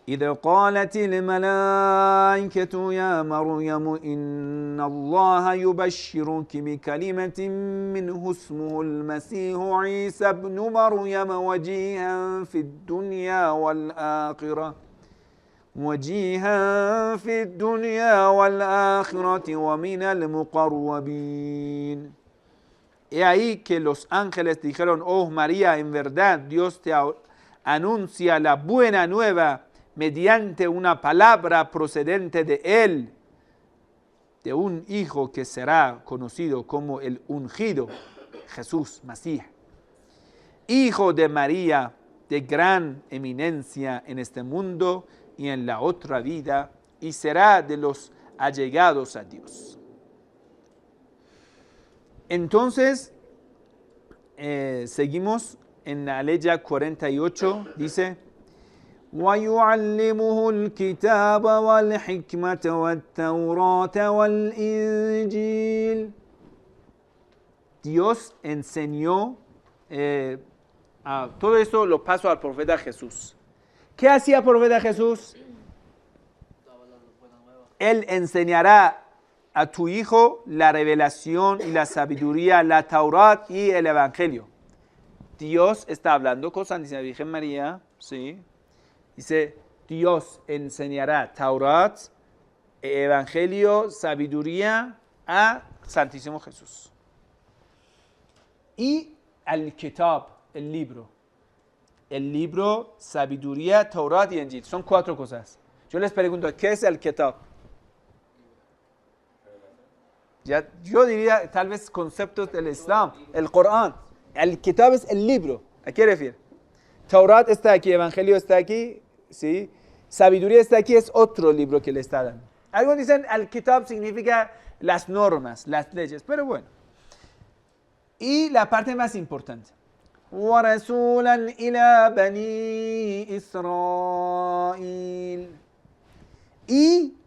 إذ قالت الملائكة يا مريم إن الله يبشرك بكلمة منه اسمه المسيح عيسى ابن مريم وجيها في الدنيا والآخرة ومن المقربين. He ahí que los ángeles dijeron, oh María, en verdad Dios te anuncia la buena nueva mediante una palabra procedente de él, de un hijo que será conocido como el ungido, Jesús, Masías, hijo de María, de gran eminencia en este mundo y en la otra vida, y será de los allegados a Dios. Entonces, seguimos en la ley 48, dice, وَيُعَلِّمُهُ الْكِتَابَ وَالْحِكْمَةَ وَالتَّوْرَاةَ وَالْإِنْجِيلَ. Dios enseñó, todo eso lo pasó al profeta Jesús. ¿Qué hacía el profeta Jesús? Él enseñará a tu hijo la revelación y la sabiduría, la Taurat y el Evangelio. Dios está hablando cosas, dice la Virgen María, sí. Dice, Dios enseñará Taurat, Evangelio, sabiduría a Santísimo Jesús. Y al Kitab, el libro. El libro, sabiduría, Taurat y Injil. Son 4 cosas. Yo les pregunto, ¿qué es el Kitab? Yo diría tal vez conceptos del Islam, el Corán. El Kitab es el libro. ¿A qué refiere? Taurat está aquí, Evangelio está aquí, ¿sí? Sabiduría está aquí, es otro libro que le está dando. Algunos dicen al Kitab significa las normas, las leyes, pero bueno. Y la parte más importante. وَرَسُولًا إِلَى بَنِي إِسْرَائِيلَ. Y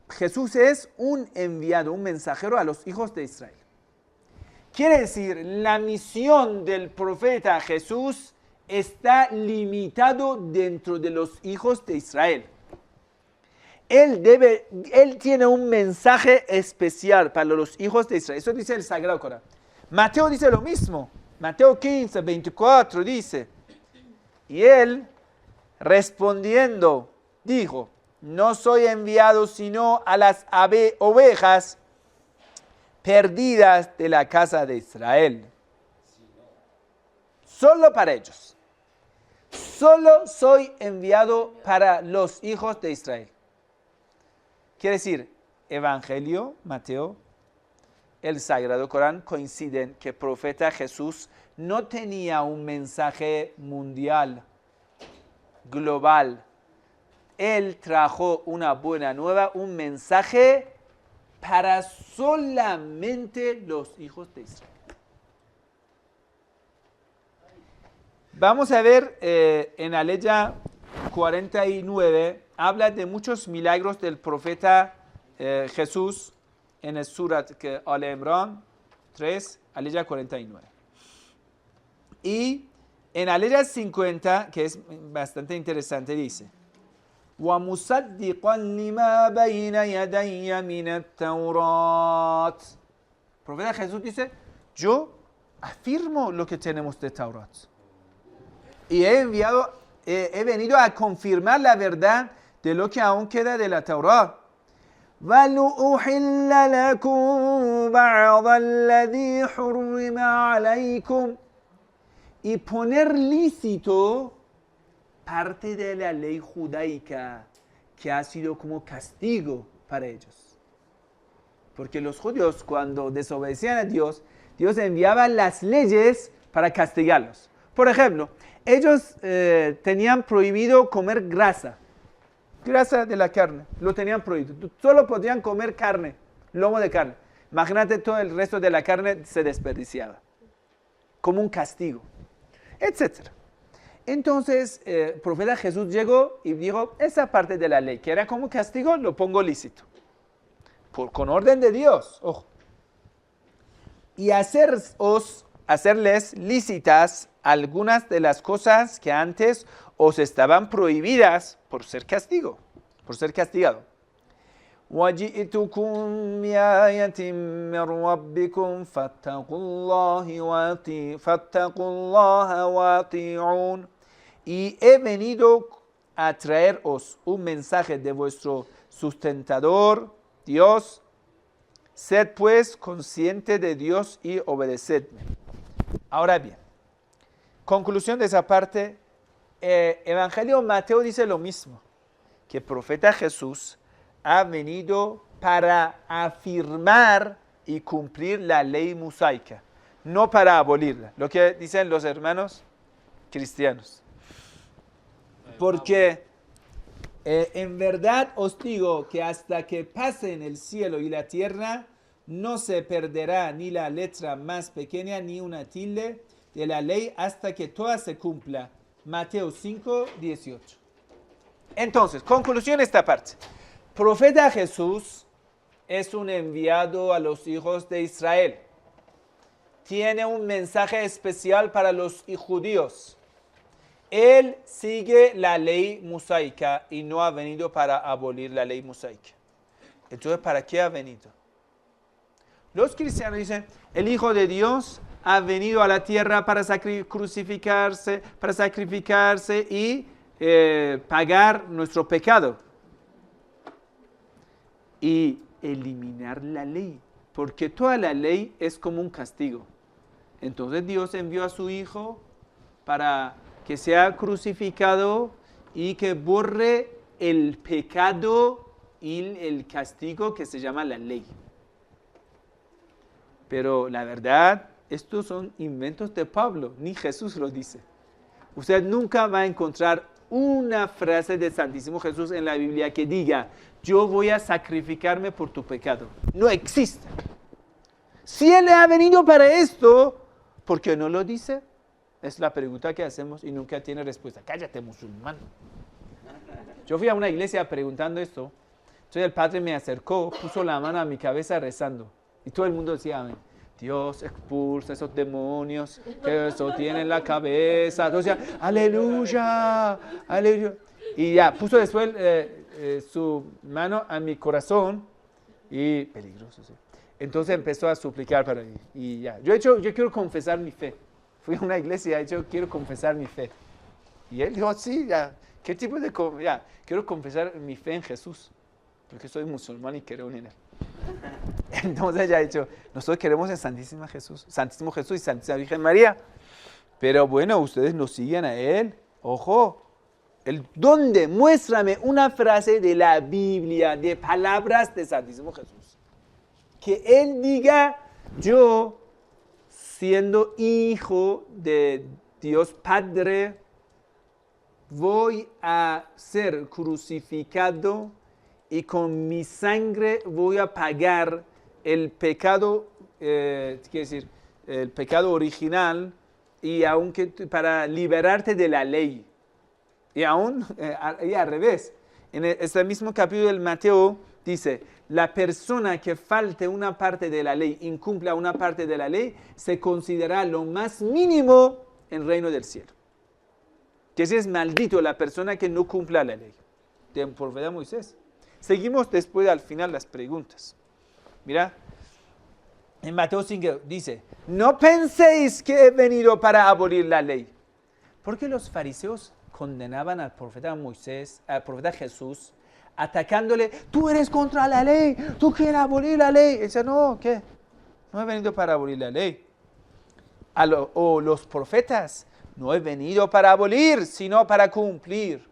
Jesús es un enviado, un mensajero a los hijos de Israel. Quiere decir, la misión del profeta Jesús está limitado dentro de los hijos de Israel. Él tiene un mensaje especial para los hijos de Israel. Eso dice el Sagrado Corán. Mateo dice lo mismo. Mateo 15, 24 dice, y él respondiendo dijo, no soy enviado sino a las ovejas perdidas de la casa de Israel. Solo para ellos. Solo soy enviado para los hijos de Israel. Quiere decir, Evangelio, Mateo, el Sagrado Corán coinciden que el profeta Jesús no tenía un mensaje mundial, global. Él trajo una buena nueva, un mensaje para solamente los hijos de Israel. Vamos a ver en la ley 49, habla de muchos milagros del profeta Jesús en el Surat Al-Imran 3, Aleya 49. Y en Aleya 50, que es bastante interesante, dice, وَمُصَدِّقًا لِمَا بَيْنَ يَدَيَّ مِنَ التَّوْرَاتِ. El profeta Jesús dice, yo afirmo lo que tenemos de Taurat. Y he venido a confirmar la verdad de lo que aún queda de la Taurat. وَلُؤُحِلَّ لَكُمْ بَعْضَ الَّذِي حُرِّمَ عَلَيْكُمْ. Y poner lícito parte de la ley judaica que ha sido como castigo para ellos. Porque los judíos, cuando desobedecían a Dios, Dios enviaba las leyes para castigarlos. Por ejemplo, ellos tenían prohibido comer grasa de la carne, lo tenían prohibido. Solo podían comer carne, lomo de carne. Imagínate, todo el resto de la carne se desperdiciaba, como un castigo, etc. Entonces, el profeta Jesús llegó y dijo, esa parte de la ley que era como castigo, lo pongo lícito. Con orden de Dios, ojo. Y hacerles lícitas algunas de las cosas que antes os estaban prohibidas por ser castigo, por ser castigado. وَجِئْتُكُمْ بِآيَةٍ مِّن رَّبِّكُمْ فَاتَّقُوا اللَّهَ وَأَطِيعُونِ. Y he venido a traeros un mensaje de vuestro sustentador, Dios. Sed pues consciente de Dios y obedecedme. Ahora bien, conclusión de esa parte, Evangelio Mateo dice lo mismo, que el profeta Jesús ha venido para afirmar y cumplir la ley mosaica, no para abolirla, lo que dicen los hermanos cristianos. Porque en verdad os digo que hasta que pasen el cielo y la tierra, no se perderá ni la letra más pequeña ni una tilde de la ley hasta que toda se cumpla. Mateo 5, 18. Entonces, conclusión de esta parte. Profeta Jesús es un enviado a los hijos de Israel. Tiene un mensaje especial para los judíos. Él sigue la ley mosaica y no ha venido para abolir la ley mosaica. Entonces, ¿para qué ha venido? Los cristianos dicen, el Hijo de Dios ha venido a la tierra para sacrificarse y pagar nuestro pecado. Y eliminar la ley, porque toda la ley es como un castigo. Entonces Dios envió a su Hijo para que sea crucificado y que borre el pecado y el castigo que se llama la ley. Pero la verdad, estos son inventos de Pablo, ni Jesús lo dice. Usted nunca va a encontrar una frase de Santísimo Jesús en la Biblia que diga, yo voy a sacrificarme por tu pecado. No existe. Si Él ha venido para esto, ¿por qué no lo dice? Es la pregunta que hacemos y nunca tiene respuesta. Cállate, musulmán. Yo fui a una iglesia preguntando esto. Entonces el padre me acercó, puso la mano a mi cabeza rezando. Y todo el mundo decía, amén. Dios expulsa esos demonios que eso tiene en la cabeza. Entonces, aleluya, aleluya. Y ya, puso después su mano a mi corazón y peligroso, sí. Entonces empezó a suplicar para mí. Y ya, yo quiero confesar mi fe. Fui a una iglesia y yo quiero confesar mi fe. Y él dijo, sí, ya, ¿qué tipo de ya, quiero confesar mi fe en Jesús, porque soy musulmán y creo en él. Entonces ya ha dicho, nosotros queremos el Santísimo Jesús y Santísima Virgen María. Pero bueno, ustedes nos siguen a Él. Ojo, ¿dónde? Muéstrame una frase de la Biblia, de palabras de Santísimo Jesús. Que Él diga, yo, siendo hijo de Dios Padre, voy a ser crucificado y con mi sangre voy a pagar el pecado, el pecado original, y aunque para liberarte de la ley. Y aún, y al revés, en este mismo capítulo del Mateo dice, la persona que falte una parte de la ley, incumpla una parte de la ley, se considera lo más mínimo en el reino del cielo. Que si es maldito la persona que no cumpla la ley. Del profeta Moisés. Seguimos después al final las preguntas. Mira, en Mateo 5 dice, no penséis que he venido para abolir la ley. Porque los fariseos condenaban al profeta Moisés, al profeta Jesús, atacándole, tú eres contra la ley, tú quieres abolir la ley. Y dice, no, ¿qué? No he venido para abolir la ley. O los profetas, no he venido para abolir, sino para cumplir.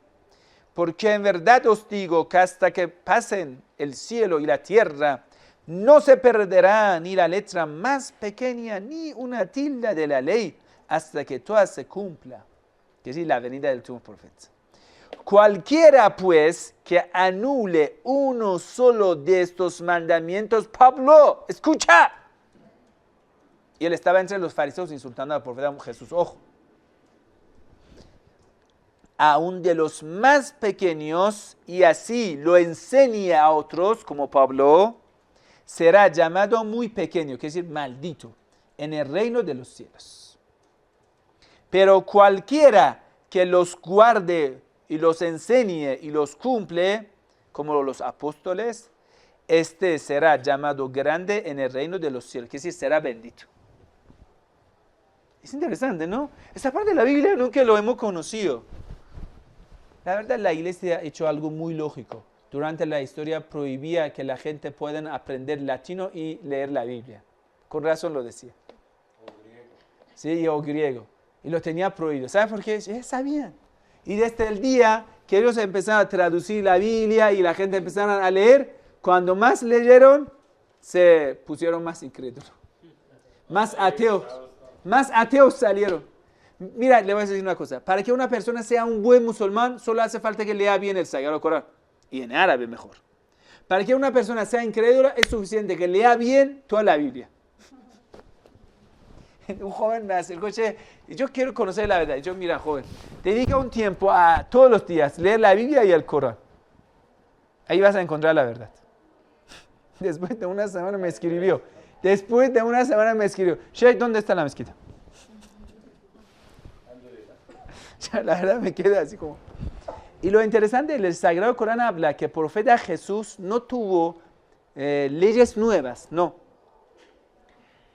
Porque en verdad os digo que hasta que pasen el cielo y la tierra, no se perderá ni la letra más pequeña ni una tilde de la ley hasta que toda se cumpla. Que es la venida del último profeta. Cualquiera pues que anule uno solo de estos mandamientos, Pablo, escucha. Y él estaba entre los fariseos insultando al profeta Jesús. Ojo. Aún de los más pequeños, y así lo enseña a otros, como Pablo, será llamado muy pequeño, quiere decir maldito, en el reino de los cielos. Pero cualquiera que los guarde y los enseñe y los cumple, como los apóstoles, este será llamado grande en el reino de los cielos, quiere decir será bendito. Es interesante, ¿no? Esa parte de la Biblia nunca lo hemos conocido. La verdad, la iglesia ha hecho algo muy lógico. Durante la historia prohibía que la gente pueda aprender latino y leer la Biblia. Con razón lo decía. O griego. Sí, o griego. Y lo tenía prohibido. ¿Saben por qué? Ya sabían. Y desde el día que ellos empezaron a traducir la Biblia y la gente empezaron a leer, cuando más leyeron, se pusieron más incrédulos. Más ateos salieron. Mira, le voy a decir una cosa. Para que una persona sea un buen musulmán, solo hace falta que lea bien el Sagrado Corán. Y en árabe mejor. Para que una persona sea incrédula, es suficiente que lea bien toda la Biblia. Un joven me acercó, yo quiero conocer la verdad. Yo, mira, joven, dedica un tiempo a todos los días leer la Biblia y el Corán. Ahí vas a encontrar la verdad. Después de una semana me escribió. Sheikh, ¿dónde está la mezquita? La verdad me queda así como... Y lo interesante, el Sagrado Corán habla que el profeta Jesús no tuvo leyes nuevas, no.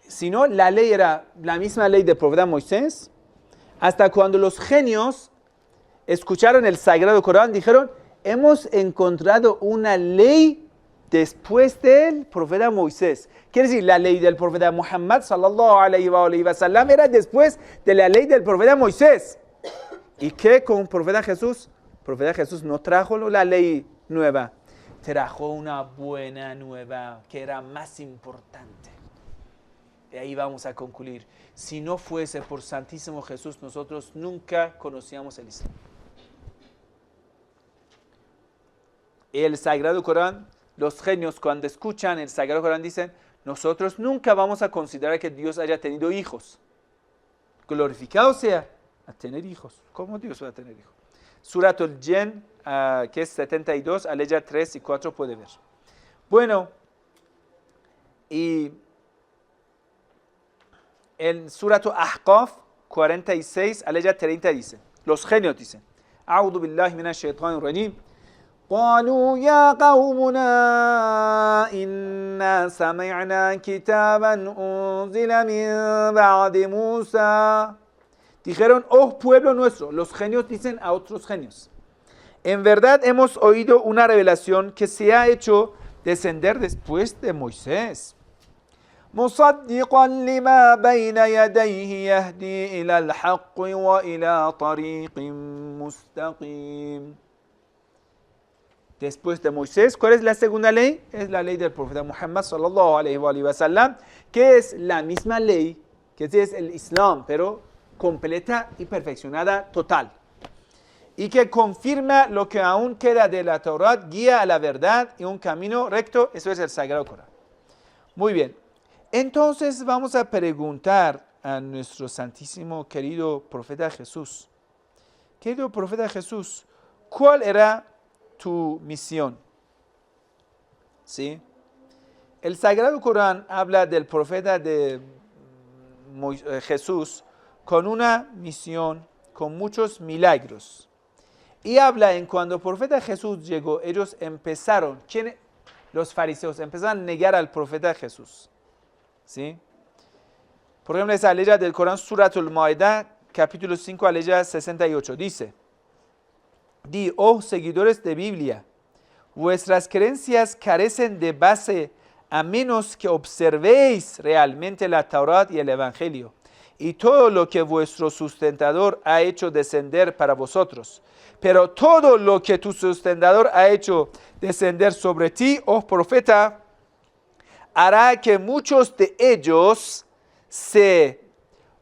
Sino la ley era la misma ley del profeta Moisés, hasta cuando los genios escucharon el Sagrado Corán, dijeron, hemos encontrado una ley después del profeta Moisés. Quiere decir, la ley del profeta Muhammad, sallallahu alayhi wa sallam, era después de la ley del profeta Moisés. ¿Y qué con el profeta Jesús? El profeta Jesús no trajo la ley nueva, trajo una buena nueva que era más importante. De ahí vamos a concluir. Si no fuese por Santísimo Jesús, nosotros nunca conocíamos el Islam. El Sagrado Corán, los genios cuando escuchan el Sagrado Corán dicen, nosotros nunca vamos a considerar que Dios haya tenido hijos. Glorificado sea a tener hijos. ¿Cómo Dios va a tener hijos? Suratul Jinn, que es 72, aleya 3 y 4 puede ver. Bueno, y en Suratul Ahqaf 46, aleya 30 dice, los genios dicen, A'udhu billahi minash shaitanir rajim. قالوا يا قومنا إنا سمعنا كتابا أنزل من بعد موسى. Dijeron, oh pueblo nuestro, los genios dicen a otros genios. En verdad hemos oído una revelación que se ha hecho descender después de Moisés. مصدقا لما بين يديه يهدي إلى الحق وإلى طريق مستقيم. Después de Moisés, ¿cuál es la segunda ley? Es la ley del profeta Muhammad sallallahu alayhi wa sallam, que es la misma ley, que es el Islam, pero completa y perfeccionada total. Y que confirma lo que aún queda de la Torah, guía a la verdad y un camino recto, eso es el Sagrado Corán. Muy bien, entonces vamos a preguntar a nuestro santísimo querido profeta Jesús. Querido profeta Jesús, ¿cuál era tu misión? ¿Sí? El Sagrado Corán habla del profeta de Jesús con una misión, con muchos milagros. Y habla en cuando el profeta Jesús llegó, ellos empezaron, los fariseos empezaron a negar al profeta Jesús. ¿Sí? Por ejemplo, esa aleya del Corán, Suratul Ma'idah, capítulo 5, aleya 68, dice, di, oh seguidores de Biblia, vuestras creencias carecen de base a menos que observéis realmente la Torá y el Evangelio y todo lo que vuestro sustentador ha hecho descender para vosotros. Pero todo lo que tu sustentador ha hecho descender sobre ti, oh profeta, hará que muchos de ellos se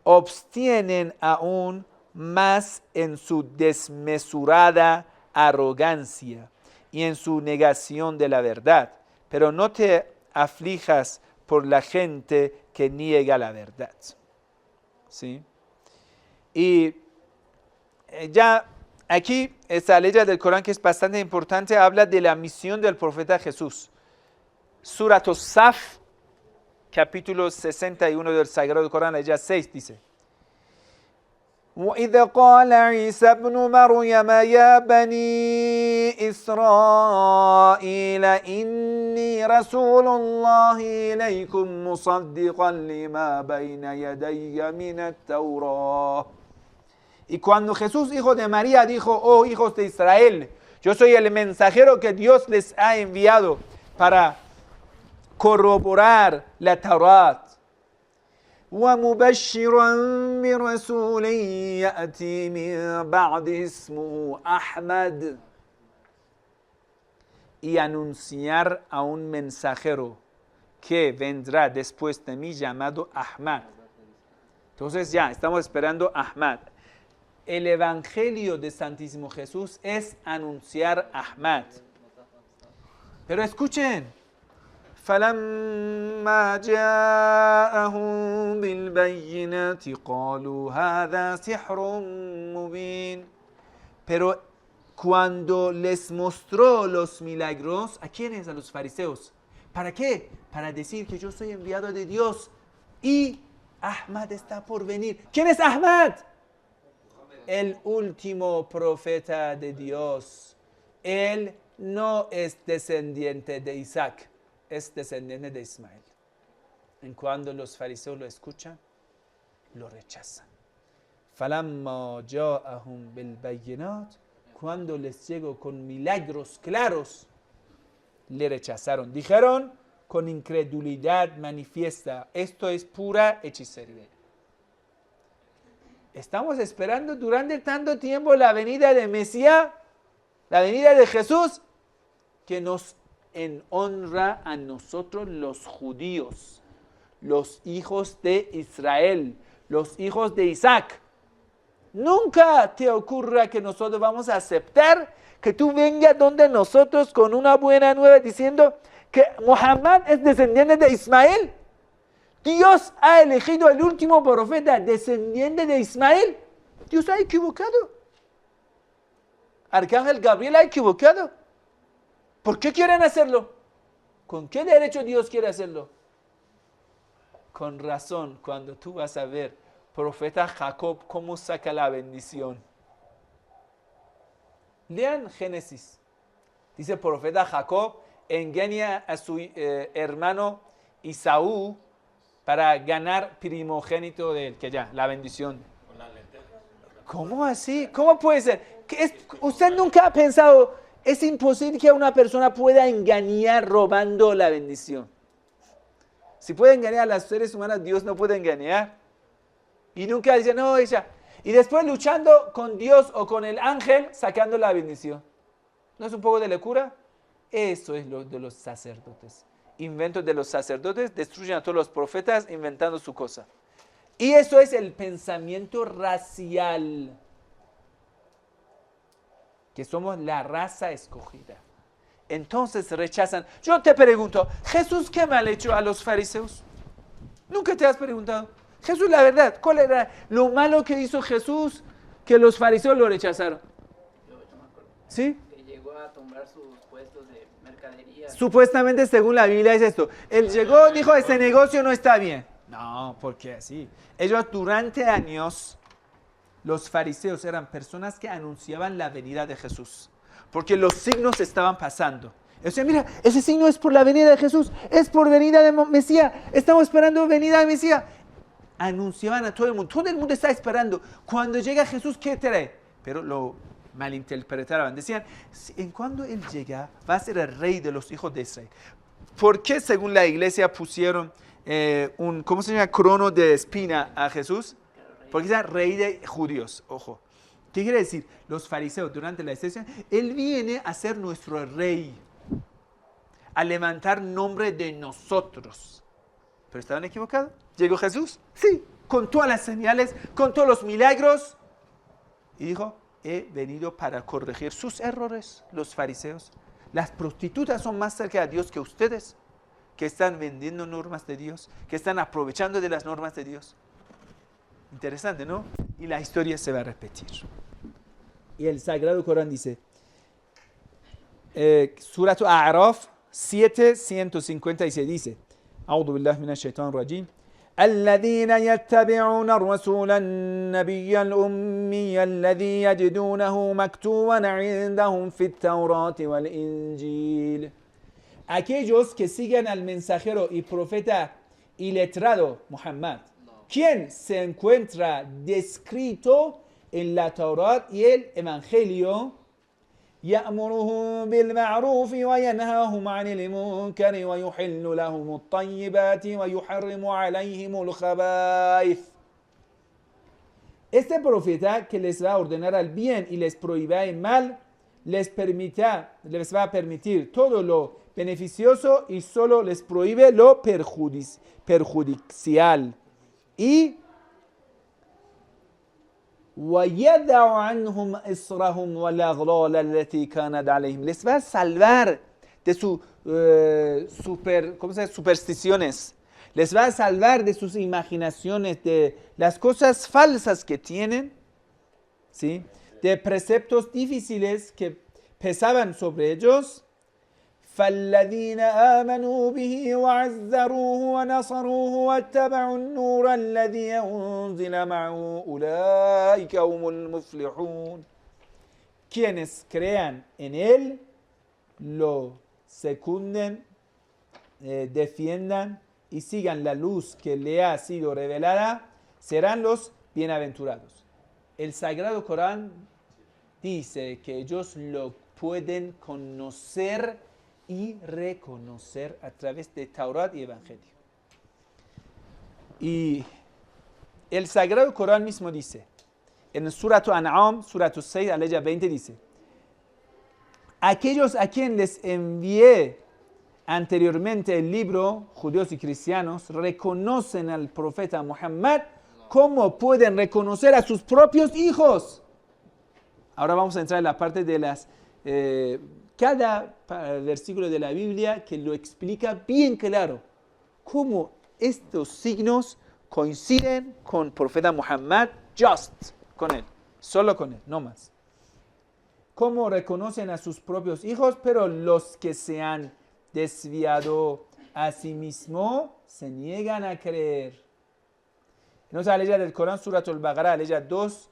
obstienen aún más en su desmesurada arrogancia y en su negación de la verdad. Pero no te aflijas por la gente que niega la verdad. ¿Sí? Y ya aquí, esta ley del Corán que es bastante importante, habla de la misión del profeta Jesús. Surat As-Saf, capítulo 61 del Sagrado Corán, ley 6 dice: وَإِذْ قَالَ عِيسَى ابْنُ مَرْيَمَ يَا بَنِي إِسْرَائِيلَ إِنِّي رَسُولُ اللَّهِ إِلَيْكُمْ مُصَدِّقًا لِمَا بَيْنَ يَدَيَّ مِنَ التَّوْرَاةِ. Y cuando Jesús, hijo de María, dijo: oh hijos de Israel, yo soy el mensajero que Dios les ha enviado para corroborar la Torá. وَمُبَشِّرًا بِرَسُولٍ يَأْتِي مِن بَعْدِهِ اسْمُهُ أَحْمَدُ. Y anunciar a un mensajero que vendrá después de mí llamado Ahmad. Entonces ya, estamos esperando Ahmad. El Evangelio de Santísimo Jesús es anunciar Ahmad. Pero escuchen. فَلَمَّا جَاءَهُم بِالْبَيِّنَاتِ قَالُوا هَذَا سِحْرٌ مُبِينٌ. Pero cuando les mostró los milagros, ¿a quiénes? A los fariseos. ¿Para qué? Para decir que yo soy enviado de Dios y Ahmad está por venir. ¿Quién es Ahmad? El último profeta de Dios. Él no es descendiente de Isaac, es descendiente de Ismael. En cuando los fariseos lo escuchan, lo rechazan. فَلَمَّا جَاءَهُم بِالْبَيِّنَاتِ. Cuando les llegó con milagros claros, le rechazaron. Dijeron con incredulidad manifiesta: esto es pura hechicería. Estamos esperando durante tanto tiempo la venida de Mesías, la venida de Jesús, que nos honra a nosotros los judíos, los hijos de Israel, los hijos de Isaac. Nunca te ocurra que nosotros vamos a aceptar que tú vengas donde nosotros con una buena nueva diciendo que Muhammad es descendiente de Ismael. Dios ha elegido el último profeta descendiente de Ismael. Dios ha equivocado. Arcángel Gabriel ha equivocado. ¿Por qué quieren hacerlo? ¿Con qué derecho Dios quiere hacerlo? Con razón, cuando tú vas a ver profeta Jacob cómo saca la bendición. Lean Génesis. Dice profeta Jacob engaña a su hermano Esaú para ganar primogénito de él, que ya, la bendición. ¿Cómo así? ¿Cómo puede ser? Usted nunca ha pensado, es imposible que una persona pueda engañar robando la bendición. Si puede engañar a los seres humanos, Dios no puede engañar. Y nunca dice, no, ella. Y después luchando con Dios o con el ángel, sacando la bendición. ¿No es un poco de locura? Eso es lo de los sacerdotes. Inventos de los sacerdotes, destruyen a todos los profetas inventando su cosa. Y eso es el pensamiento racial. Que somos la raza escogida. Entonces rechazan. Yo te pregunto, ¿Jesús qué mal hecho a los fariseos? ¿Nunca te has preguntado? Jesús, la verdad, ¿cuál era lo malo que hizo Jesús que los fariseos lo rechazaron? ¿Sí? Que llegó a tomar sus puestos de mercadería. Supuestamente, según la Biblia, es esto. Él llegó, dijo, este negocio no está bien. No, porque así. Ellos durante años, los fariseos eran personas que anunciaban la venida de Jesús. Porque los signos estaban pasando. O sea, mira, ese signo es por la venida de Jesús, es por venida de Mesías. Estamos esperando venida de Mesías. Anunciaban a todo el mundo está esperando. Cuando llega Jesús, ¿qué trae? Pero lo malinterpretaban. Decían, en cuando Él llega, va a ser el rey de los hijos de Israel. ¿Por qué, según la iglesia, pusieron ¿cómo se llama? Crono de espina a Jesús? Porque era rey de judíos, ojo. ¿Qué quiere decir? Los fariseos durante la sesión, Él viene a ser nuestro rey. a levantar nombre de nosotros. Pero estaban equivocados. ¿Llegó Jesús? Sí, con todas las señales, con todos los milagros. Y dijo, he venido para corregir sus errores, los fariseos. Las prostitutas son más cerca de Dios que ustedes, que están vendiendo normas de Dios, que están aprovechando de las normas de Dios. Interesante, ¿no? Y la historia se va a repetir. Y el Sagrado Corán dice, Surat A'raf 7:156 dice, A'udhu billahi minash shaitanir rajim. الذين يتبعون الرسول النبي الأمي الذي يجدونه مكتوبا عندهم في التوراة والإنجيل. Aquellos que siguen al mensajero y profeta iletrado Muhammad, quien se encuentra descrito en la Torah y el Evangelio, يأمرهم بالمعروف وينهاهم عن المنكر ويحل لهم الطيبات ويحرم عليهم الخبائث. Este profeta que les va a ordenar al bien y les prohibirá el mal, les va a permitir todo lo beneficioso y solo les prohíbe lo perjudicial. Y وَيَدَعُ عَنْهُمْ إِصْرَهُمْ وَالْأَغْلَالَ الَّتِي كَانَتْ عَلَيْهِمْ. Les va a salvar de sus supersticiones. Les va a salvar de sus imaginaciones, de las cosas falsas que tienen, ¿sí? De preceptos difíciles que pesaban sobre ellos. فالذين آمنوا به وعزروه ونصروه واتبعوا النور الذي أنزل معه أولئك هم المفلحون. Quienes crean en él, lo secunden, defiendan y sigan la luz que le ha sido revelada, serán los bienaventurados. El Sagrado Corán dice que ellos lo pueden conocer y reconocer a través de Taurat y Evangelio. Y el Sagrado Corán mismo dice, en Surat An'am, Surat 6, aleya 20, dice, aquellos a quien les envié anteriormente el libro, judíos y cristianos, reconocen al profeta Muhammad como pueden reconocer a sus propios hijos. Ahora vamos a entrar en la parte de las... cada versículo de la Biblia que lo explica bien claro, cómo estos signos coinciden con el profeta Muhammad, con él, solo con él, no más. Cómo reconocen a sus propios hijos, pero los que se han desviado a sí mismos se niegan a creer. En otra aleya del Corán, Surat al-Baqarah, aleya 2,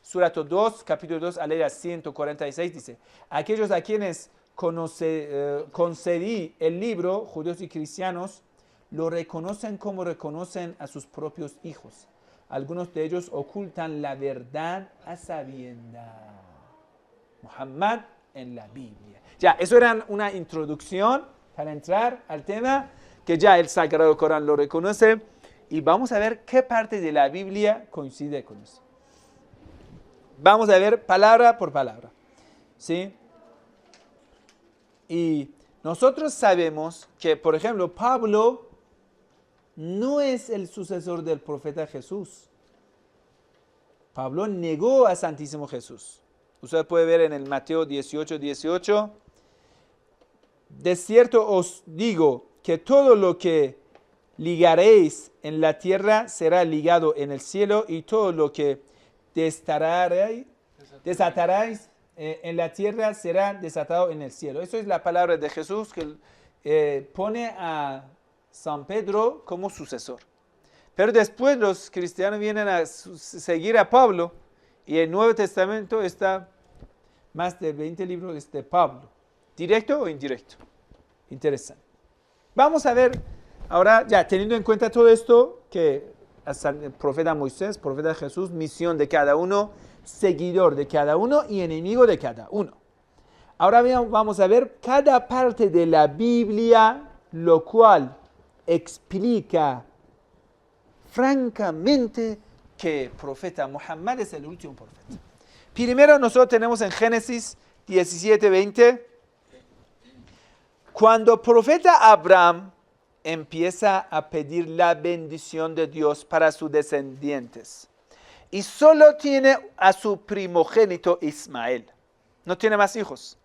Surat 2, capítulo 2, aleya 146, dice, aquellos a quienes concedí el libro, judíos y cristianos, lo reconocen como reconocen a sus propios hijos. Algunos de ellos ocultan la verdad a sabiendas. Muhammad en la Biblia. Ya, eso era una introducción para entrar al tema que ya el Sagrado Corán lo reconoce y vamos a ver qué parte de la Biblia coincide con eso. Vamos a ver palabra por palabra, ¿sí? Y nosotros sabemos que, por ejemplo, Pablo no es el sucesor del profeta Jesús. Pablo negó a Santísimo Jesús. Usted puede ver en el Mateo 18:18. De cierto os digo que todo lo que ligaréis en la tierra será ligado en el cielo y todo lo que desataréis en la tierra será desatado en el cielo. Eso es la palabra de Jesús que pone a San Pedro como sucesor. Pero después los cristianos vienen a seguir a Pablo y el Nuevo Testamento está más de 20 libros de Pablo. ¿Directo o indirecto? Interesante. Vamos a ver ahora, ya teniendo en cuenta todo esto, que el profeta Moisés, profeta Jesús, misión de cada uno, seguidor de cada uno y enemigo de cada uno. Ahora vamos a ver cada parte de la Biblia, lo cual explica francamente que el profeta Muhammad es el último profeta. Primero nosotros tenemos en Génesis 17:20, Cuando el profeta Abraham empieza a pedir la bendición de Dios para sus descendientes, y solo tiene a su primogénito Ismael, no tiene más hijos.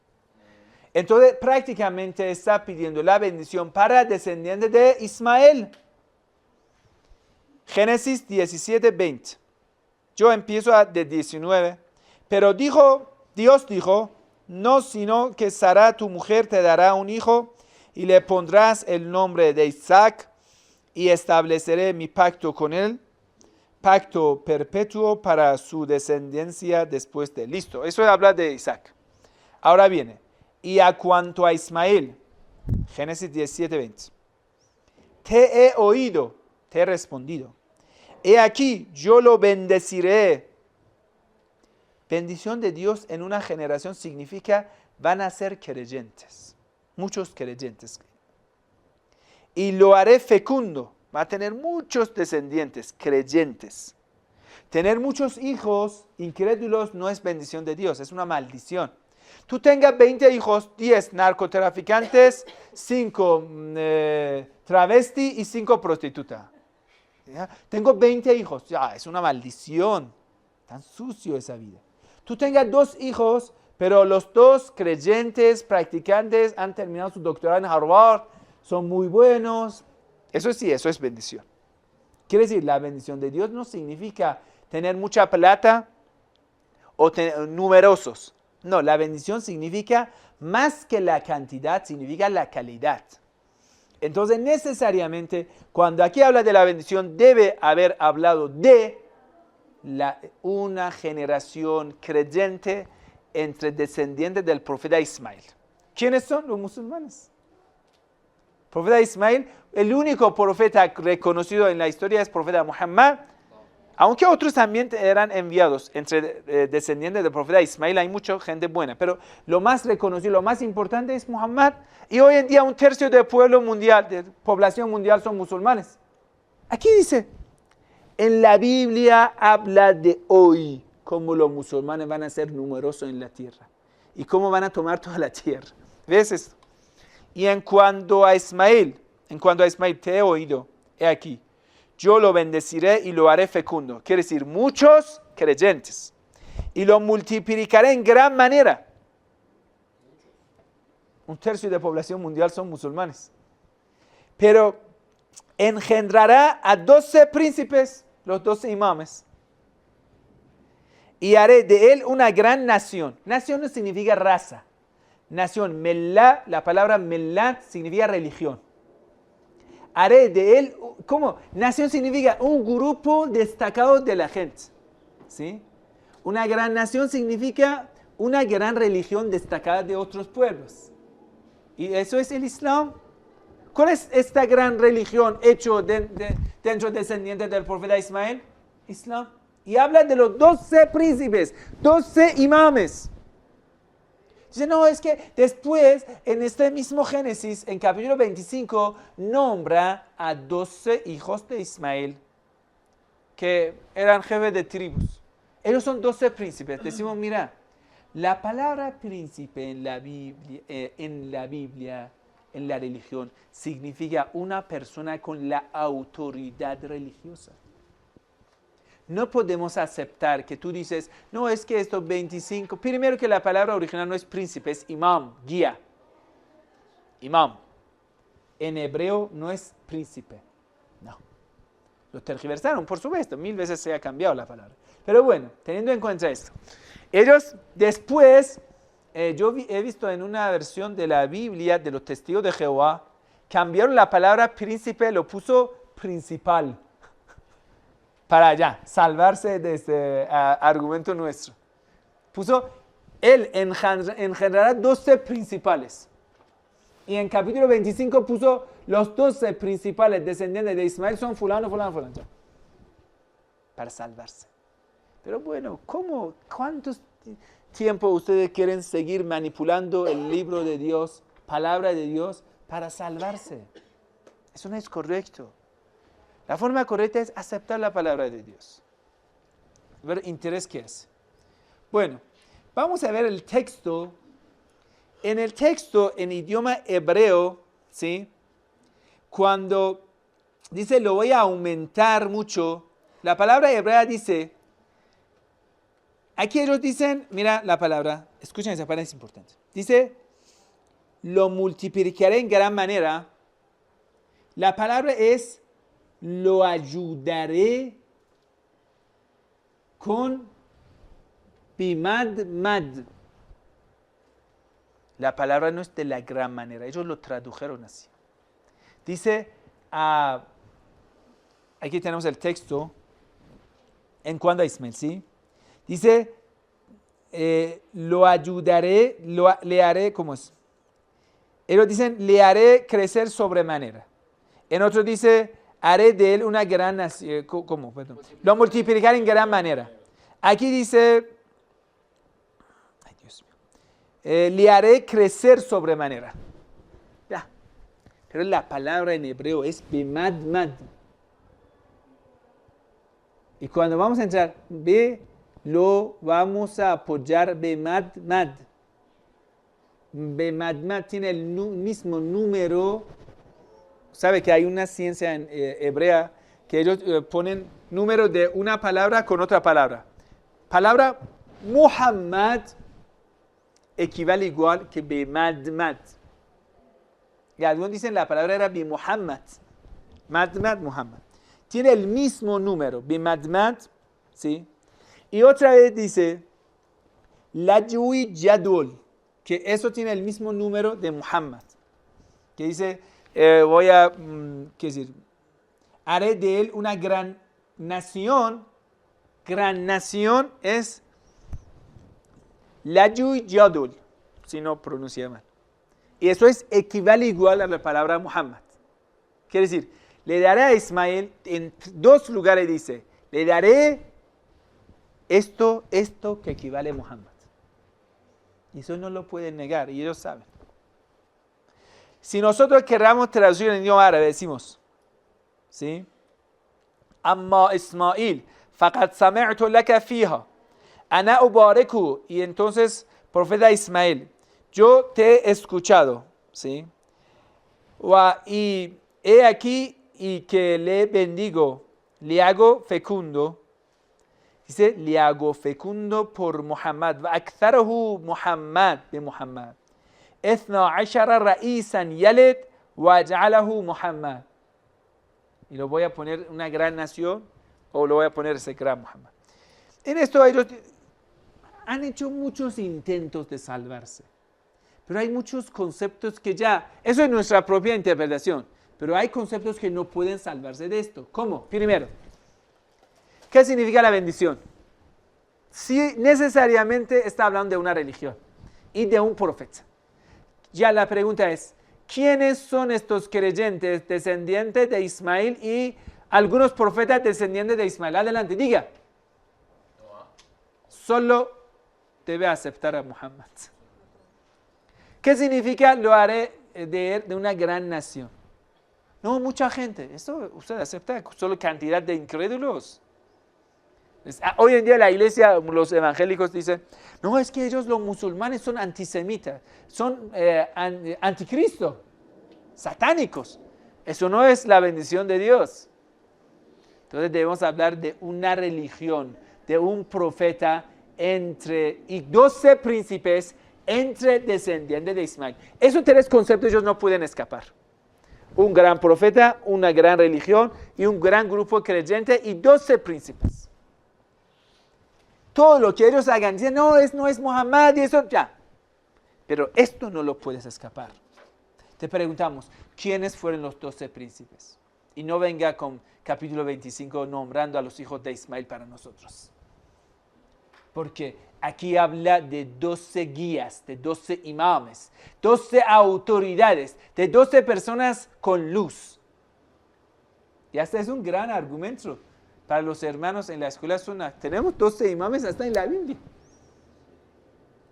Entonces prácticamente está pidiendo la bendición para descendientes de Ismael. Génesis 17:20. Yo empiezo de 19. Pero Dios dijo, no, sino que Sara, tu mujer, te dará un hijo y le pondrás el nombre de Isaac y estableceré mi pacto con él, pacto perpetuo para su descendencia después de él. Listo, eso habla de Isaac. Ahora viene, y a cuanto a Ismael, Génesis 17:20, te he oído, te he respondido. He aquí, yo lo bendeciré. Bendición de Dios en una generación significa van a ser creyentes, muchos creyentes. Y lo haré fecundo, va a tener muchos descendientes, creyentes. Tener muchos hijos incrédulos no es bendición de Dios, es una maldición. Tú tengas 20 hijos, 10 narcotraficantes, 5 travesti y 5 prostitutas. ¿Ya? Tengo 20 hijos, ya, es una maldición. Tan sucio esa vida. Tú tengas 2 hijos, pero los 2 creyentes, practicantes, han terminado su doctorado en Harvard, son muy buenos. Eso sí, eso es bendición. Quiere decir, la bendición de Dios no significa tener mucha plata o numerosos. No, la bendición significa más que la cantidad, significa la calidad. Entonces, necesariamente, cuando aquí habla de la bendición, debe haber hablado de una generación creyente entre descendientes del profeta Ismael. ¿Quiénes son? Los musulmanes. El profeta Ismael, el único profeta reconocido en la historia es el profeta Muhammad, aunque otros también eran enviados. Entre descendientes del profeta Ismael hay mucha gente buena, pero lo más reconocido, lo más importante es Muhammad. Y hoy en día 1/3 del pueblo mundial, de población mundial son musulmanes. Aquí dice, en la Biblia habla de hoy, cómo los musulmanes van a ser numerosos en la tierra y cómo van a tomar toda la tierra. ¿Ves esto? Y en cuanto a Ismael te he oído, he aquí, yo lo bendeciré y lo haré fecundo. Quiere decir, muchos creyentes. Y lo multiplicaré en gran manera. 1/3 de la población mundial son musulmanes. Pero engendrará a 12 príncipes, los 12 imames. Y haré de él una gran nación. Nación no significa raza. Nación, melá, la palabra melá significa religión. Haré de él, ¿cómo? Nación significa un grupo destacado de la gente. ¿Sí? Una gran nación significa una gran religión destacada de otros pueblos. Y eso es el Islam. ¿Cuál es esta gran religión hecho dentro de descendientes del profeta Ismael? Islam. Y habla de los 12 príncipes, 12 imames. Dice, no, es que después, en este mismo Génesis, en capítulo 25, nombra a 12 hijos de Ismael, que eran jefes de tribus. Ellos son 12 príncipes. Decimos, mira, la palabra príncipe en la Biblia, en la religión, significa una persona con la autoridad religiosa. No podemos aceptar que tú dices, no, es que estos 25, primero que la palabra original no es príncipe, es imam, guía. Imam. En hebreo no es príncipe. No. Lo tergiversaron, por supuesto, 1000 veces se ha cambiado la palabra. Pero bueno, teniendo en cuenta esto. Ellos después, yo he visto en una versión de la Biblia de los testigos de Jehová, cambiaron la palabra príncipe, lo puso principal. Para allá, salvarse de este argumento nuestro. Puso, él engendrará 12 principales. Y en capítulo 25 puso, los 12 principales descendientes de Ismael son fulano. Para salvarse. Pero bueno, ¿cuánto tiempo ustedes quieren seguir manipulando el libro de Dios, palabra de Dios, para salvarse? Eso no es correcto. La forma correcta es aceptar la palabra de Dios. Ver interés qué es. Bueno, vamos a ver el texto En el texto, en idioma hebreo, ¿sí? Cuando dice lo voy a aumentar mucho, la palabra hebrea dice, aquí ellos dicen, mira la palabra, escuchen esa palabra, es importante. Dice, lo multiplicaré en gran manera. La palabra es, lo ayudaré con bimad mad. La palabra no es de la gran manera, ellos lo tradujeron así. Dice, aquí tenemos el texto, en cuanto a Ismael, ¿sí? Dice, lo ayudaré, le haré, ¿cómo es? Ellos dicen, le haré crecer sobremanera. En otro dice, haré de él una gran nación, ¿cómo? Perdón. Lo multiplicaré en gran manera. Aquí dice, ay Dios mío, le haré crecer sobremanera. Ya. Pero la palabra en hebreo es bimad mad. Y cuando vamos a entrar, lo vamos a apoyar bimad mad. Bimad mad tiene el mismo número. Sabe que hay una ciencia en hebrea que ellos ponen número de una palabra con otra palabra. Palabra Muhammad equivale igual que bimad mad. Y algunos dicen la palabra era bimuhammad. Mad mad Muhammad. Tiene el mismo número, bimad mad, ¿sí? Y otra vez dice Lajui Yadul, que eso tiene el mismo número de Muhammad. Que dice, voy a, ¿qué decir? Haré de él una gran nación. Gran nación es Lajui Yadul, si no pronuncia mal. Y eso es equivale igual a la palabra Muhammad. Quiere decir, le daré a Ismael, en dos lugares dice, le daré esto que equivale a Muhammad. Y eso no lo pueden negar, y ellos saben. Si nosotros queramos traducir en idioma árabe, decimos, ¿sí? Amma Ismail, faqad sami'tu laka fiha, ana ubariku, y entonces, profeta Ismael, yo te he escuchado, ¿sí? Y he aquí y que le bendigo, le hago fecundo. Dice, le hago fecundo por Muhammad. Aktharahu Muhammad de Muhammad. Ethna ashara ra'isan yalid wa ja'alahu Muhammad. Y lo voy a poner una gran nación, o lo voy a poner ese gran Muhammad. En esto ellos han hecho muchos intentos de salvarse. Pero hay muchos conceptos que ya, eso es nuestra propia interpretación, pero hay conceptos que no pueden salvarse de esto. ¿Cómo? Primero, ¿qué significa la bendición? Si necesariamente está hablando de una religión y de un profeta. Ya la pregunta es, ¿quiénes son estos creyentes descendientes de Ismael y algunos profetas descendientes de Ismael? Adelante, diga. Solo debe aceptar a Muhammad. ¿Qué significa lo haré de una gran nación? No, mucha gente. Eso usted acepta, solo cantidad de incrédulos. Hoy en día la iglesia, los evangélicos dicen, no, es que ellos los musulmanes son antisemitas, son anticristo, satánicos. Eso no es la bendición de Dios. Entonces debemos hablar de una religión, de un profeta y 12 príncipes entre descendientes de Ismael. Esos tres conceptos ellos no pueden escapar. Un gran profeta, una gran religión y un gran grupo creyente y 12 príncipes. Todo lo que ellos hagan, dicen, no es Muhammad y eso ya. Pero esto no lo puedes escapar. Te preguntamos, ¿quiénes fueron los 12 príncipes? Y no venga con capítulo 25 nombrando a los hijos de Ismael para nosotros. Porque aquí habla de 12 guías, de 12 imames, 12 autoridades, de 12 personas con luz. Y hasta es un gran argumento para los hermanos en la escuela Sunnah. Tenemos 12 imames hasta en la Biblia.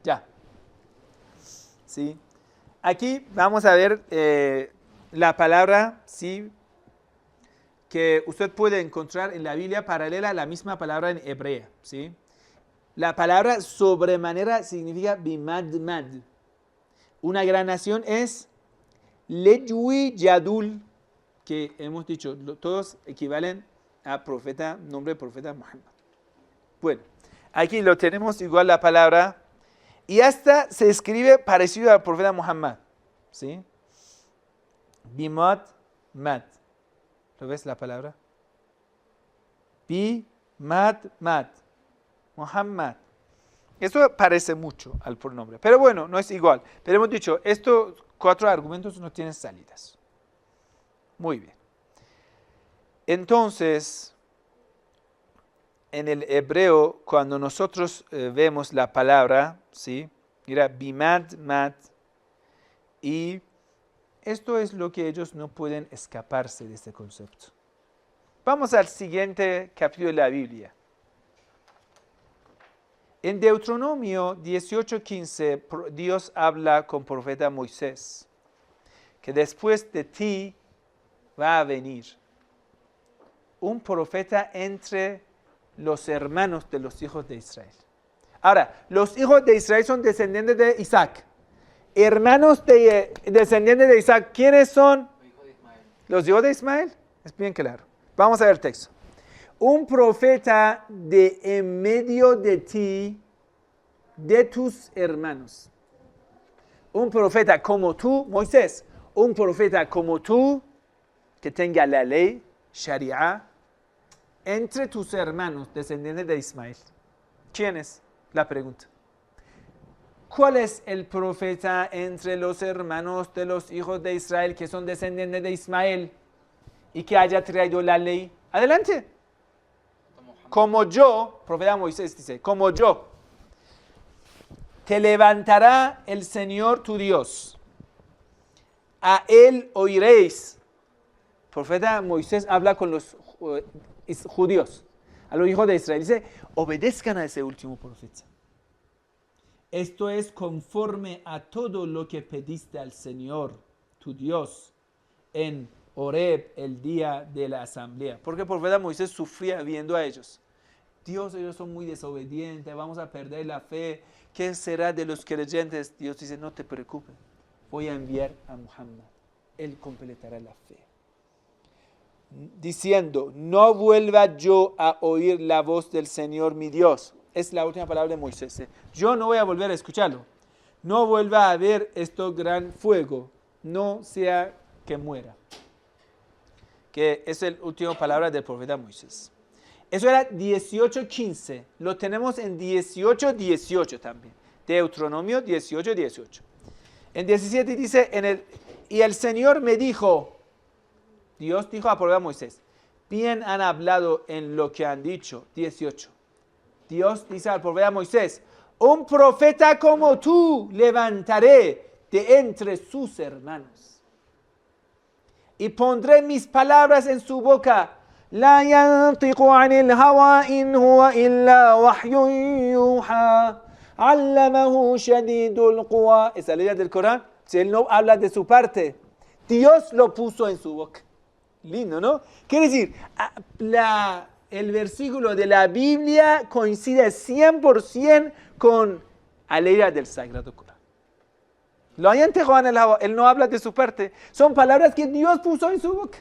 Ya. ¿Sí? Aquí vamos a ver la palabra, ¿sí?, que usted puede encontrar en la Biblia paralela a la misma palabra en hebrea, ¿sí? La palabra sobremanera significa bimad mad. una gran nación es Lejui Yadul, que hemos dicho, todos equivalen a profeta, nombre de profeta Muhammad. Bueno, aquí lo tenemos igual la palabra, y hasta se escribe parecido al profeta Muhammad, ¿sí? Bimad Mat. ¿Lo ves la palabra? Bimad Mat. Muhammad. Eso parece mucho al pronombre, pero bueno, no es igual. Pero hemos dicho, estos 4 argumentos no tienen salidas. Muy bien. Entonces, en el hebreo, cuando nosotros vemos la palabra, ¿sí? Mira, bimad mat, y esto es lo que ellos no pueden escaparse de este concepto. Vamos al siguiente capítulo de la Biblia. En Deuteronomio 18:15, Dios habla con el profeta Moisés, que después de ti va a venir un profeta entre los hermanos de los hijos de Israel. Ahora, los hijos de Israel son descendientes de Isaac. Hermanos de descendientes de Isaac, ¿quiénes son? Los hijos de Ismael. Es bien claro. Vamos a ver el texto. Un profeta de en medio de ti, de tus hermanos. Un profeta como tú, Moisés. Un profeta como tú, que tenga la ley, Sharia, entre tus hermanos, descendientes de Ismael. ¿Quién es? La pregunta. ¿Cuál es el profeta entre los hermanos de los hijos de Israel que son descendientes de Ismael y que haya traído la ley? Adelante. Como yo, profeta Moisés dice, como yo, te levantará el Señor tu Dios. A él oiréis. Profeta Moisés habla con los judíos, a los hijos de Israel. Dice, obedezcan a ese último profeta. Esto es conforme a todo lo que pediste al Señor, tu Dios, en Horeb, el día de la asamblea. Porque el profeta Moisés sufría viendo a ellos. Dios, ellos son muy desobedientes, vamos a perder la fe. ¿Qué será de los creyentes? Dios dice, no te preocupes, voy a enviar a Muhammad. Él completará la fe. Diciendo, no vuelva yo a oír la voz del Señor mi Dios. Es la última palabra de Moisés. Yo no voy a volver a escucharlo. No vuelva a ver este gran fuego. No sea que muera. Que es la última palabra del profeta Moisés. Eso era 18:15. Lo tenemos en 18:18 también. Deuteronomio 18:18. En 17 dice, y el Señor me dijo, Dios dijo al profeta Moisés, bien han hablado en lo que han dicho. 18. Dios dice al profeta Moisés, un profeta como tú levantaré de entre sus hermanos. Y pondré mis palabras en su boca. La yantiqu anil hawa in huwa illa wahyun yuha. Allamahu shadidul quwa. Esa ley del Corán, si él no habla de su parte, Dios lo puso en su boca. Lindo, ¿no? Quiere decir, el versículo de la Biblia coincide 100% con la ley del Sagrado Corán. Lo hayan tejado en el agua, él no habla de su parte. Son palabras que Dios puso en su boca.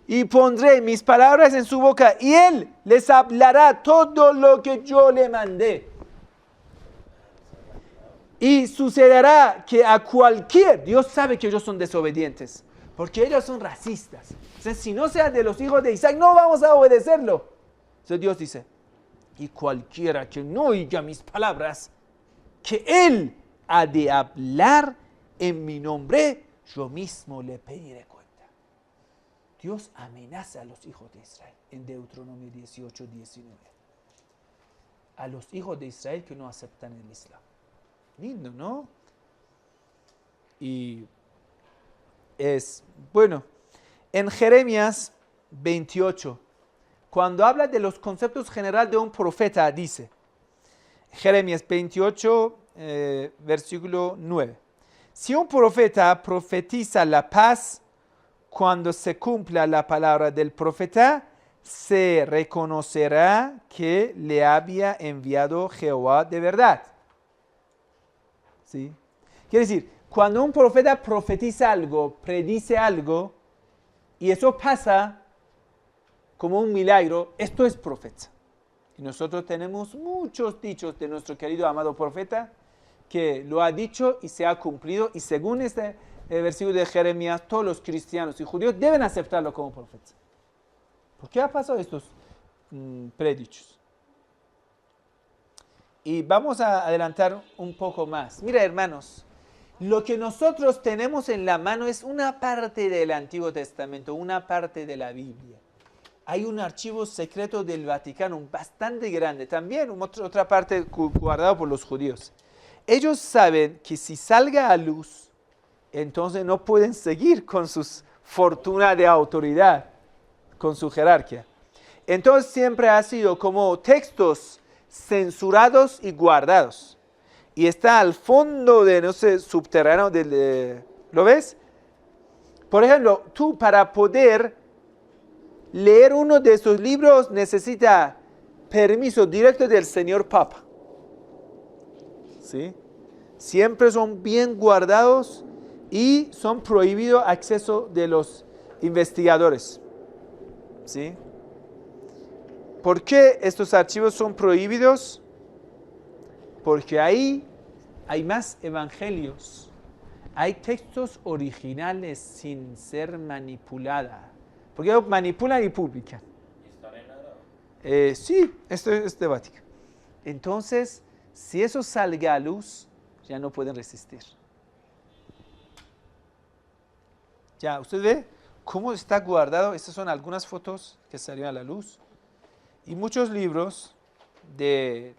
Y pondré mis palabras en su boca y él les hablará todo lo que yo le mandé. Y sucederá que a Dios sabe que ellos son desobedientes, porque ellos son racistas. Entonces, si no sea de los hijos de Isaac, no vamos a obedecerlo. Entonces Dios dice, y cualquiera que no oiga mis palabras, que él ha de hablar en mi nombre, yo mismo le pediré cuenta. Dios amenaza a los hijos de Israel en Deuteronomio 18:19. A los hijos de Israel que no aceptan el Islam. Lindo, ¿no? Y es, bueno, en Jeremías 28, cuando habla de los conceptos generales de un profeta, dice, Jeremías 28, versículo 9, si un profeta profetiza la paz, cuando se cumpla la palabra del profeta, se reconocerá que le había enviado Jehová de verdad. ¿Sí? Quiere decir, cuando un profeta profetiza algo, predice algo, y eso pasa como un milagro, esto es profeta. Y nosotros tenemos muchos dichos de nuestro querido amado profeta que lo ha dicho y se ha cumplido. Y según este versículo de Jeremías, todos los cristianos y judíos deben aceptarlo como profeta. ¿Por qué ha pasado estos predichos? Y vamos a adelantar un poco más. Mira, hermanos, lo que nosotros tenemos en la mano es una parte del Antiguo Testamento, una parte de la Biblia. Hay un archivo secreto del Vaticano bastante grande, también otra parte guardada por los judíos. Ellos saben que si salga a luz, entonces no pueden seguir con su fortuna de autoridad, con su jerarquía. Entonces siempre ha sido como textos censurados y guardados. Y está al fondo de, no sé, subterráneo, ¿lo ves? Por ejemplo, tú para poder leer uno de esos libros necesita permiso directo del señor Papa. ¿Sí? Siempre son bien guardados y son prohibido acceso de los investigadores. ¿Sí? ¿Por qué estos archivos son prohibidos? Porque ahí hay más evangelios. Hay textos originales sin ser manipulada. Porque ellos manipulan y publican. ¿Están en árabe? Sí, esto es de Vaticano. Entonces, si eso salga a luz, ya no pueden resistir. Ya, ¿usted ve cómo está guardado? Estas son algunas fotos que salieron a la luz. Y muchos libros de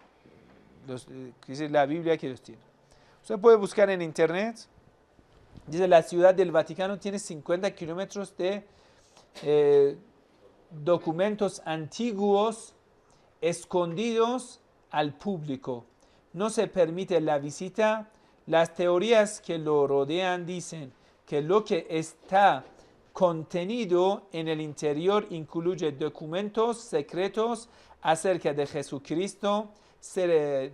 la Biblia que los tienen. Usted puede buscar en internet. Dice, la ciudad del Vaticano tiene 50 kilómetros de documentos antiguos escondidos al público. No se permite la visita. Las teorías que lo rodean dicen que lo que está contenido en el interior incluye documentos secretos acerca de Jesucristo,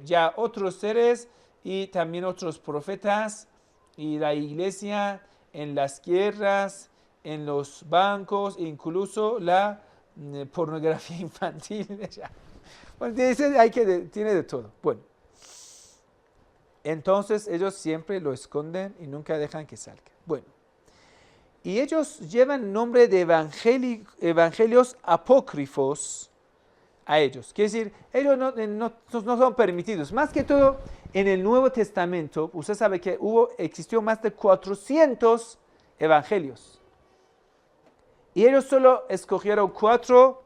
ya otros seres y también otros profetas y la iglesia en las guerras, en los bancos, incluso la pornografía infantil. Bueno, tiene de todo. Bueno, entonces ellos siempre lo esconden y nunca dejan que salga. Bueno, y ellos llevan nombre de evangelios apócrifos a ellos. Quiere decir, ellos no son permitidos. Más que todo, en el Nuevo Testamento, usted sabe que existió más de 400 evangelios. Y ellos solo escogieron 4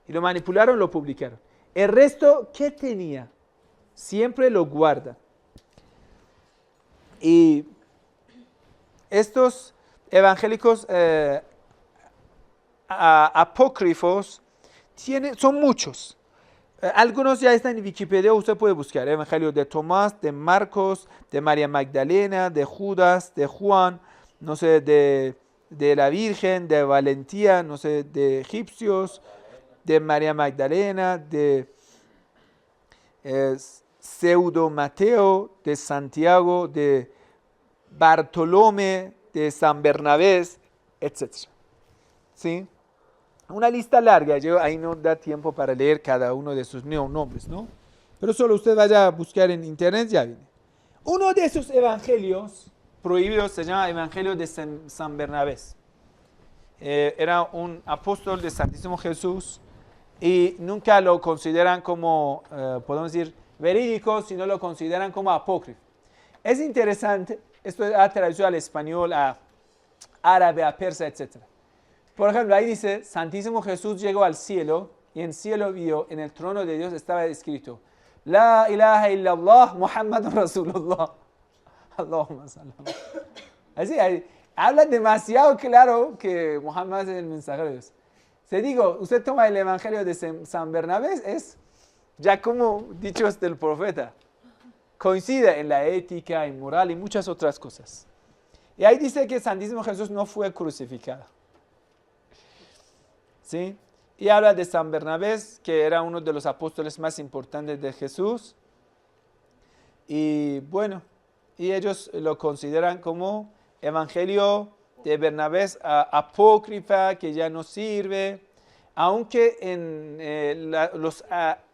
y lo manipularon, lo publicaron. El resto, ¿qué tenía? Siempre lo guarda. Y estos evangélicos apócrifos son muchos. Algunos ya están en Wikipedia, usted puede buscar. Evangelio de Tomás, de Marcos, de María Magdalena, de Judas, de Juan, no sé, de la Virgen, de Valentía, no sé, de egipcios, de María Magdalena, de Pseudo Mateo, de Santiago, de Bartolomé, de San Bernabé, etc. ¿Sí? Una lista larga, ahí no da tiempo para leer cada uno de sus nombres, ¿no? Pero solo usted vaya a buscar en internet, ya viene. Uno de esos evangelios prohibidos se llama Evangelio de San Bernabé. Era un apóstol de Santísimo Jesús y nunca lo consideran como, podemos decir, verídico, sino lo consideran como apócrifo. Es interesante, esto ha traducido al español, a árabe, a persa, etc. Por ejemplo, ahí dice, Santísimo Jesús llegó al cielo y en el cielo vio, en el trono de Dios estaba escrito, La ilaha illallah, Muhammad Rasulullah. Allahumma sallam. Así, habla demasiado claro que Muhammad es el mensajero de Dios. Se digo, usted toma el Evangelio de San Bernabé, es ya como dichos del profeta. Coincide en la ética, en moral y muchas otras cosas. Y ahí dice que Santísimo Jesús no fue crucificado. ¿Sí? Y habla de San Bernabé, que era uno de los apóstoles más importantes de Jesús. Y bueno, y ellos lo consideran como evangelio de Bernabé apócrifa, que ya no sirve, aunque en los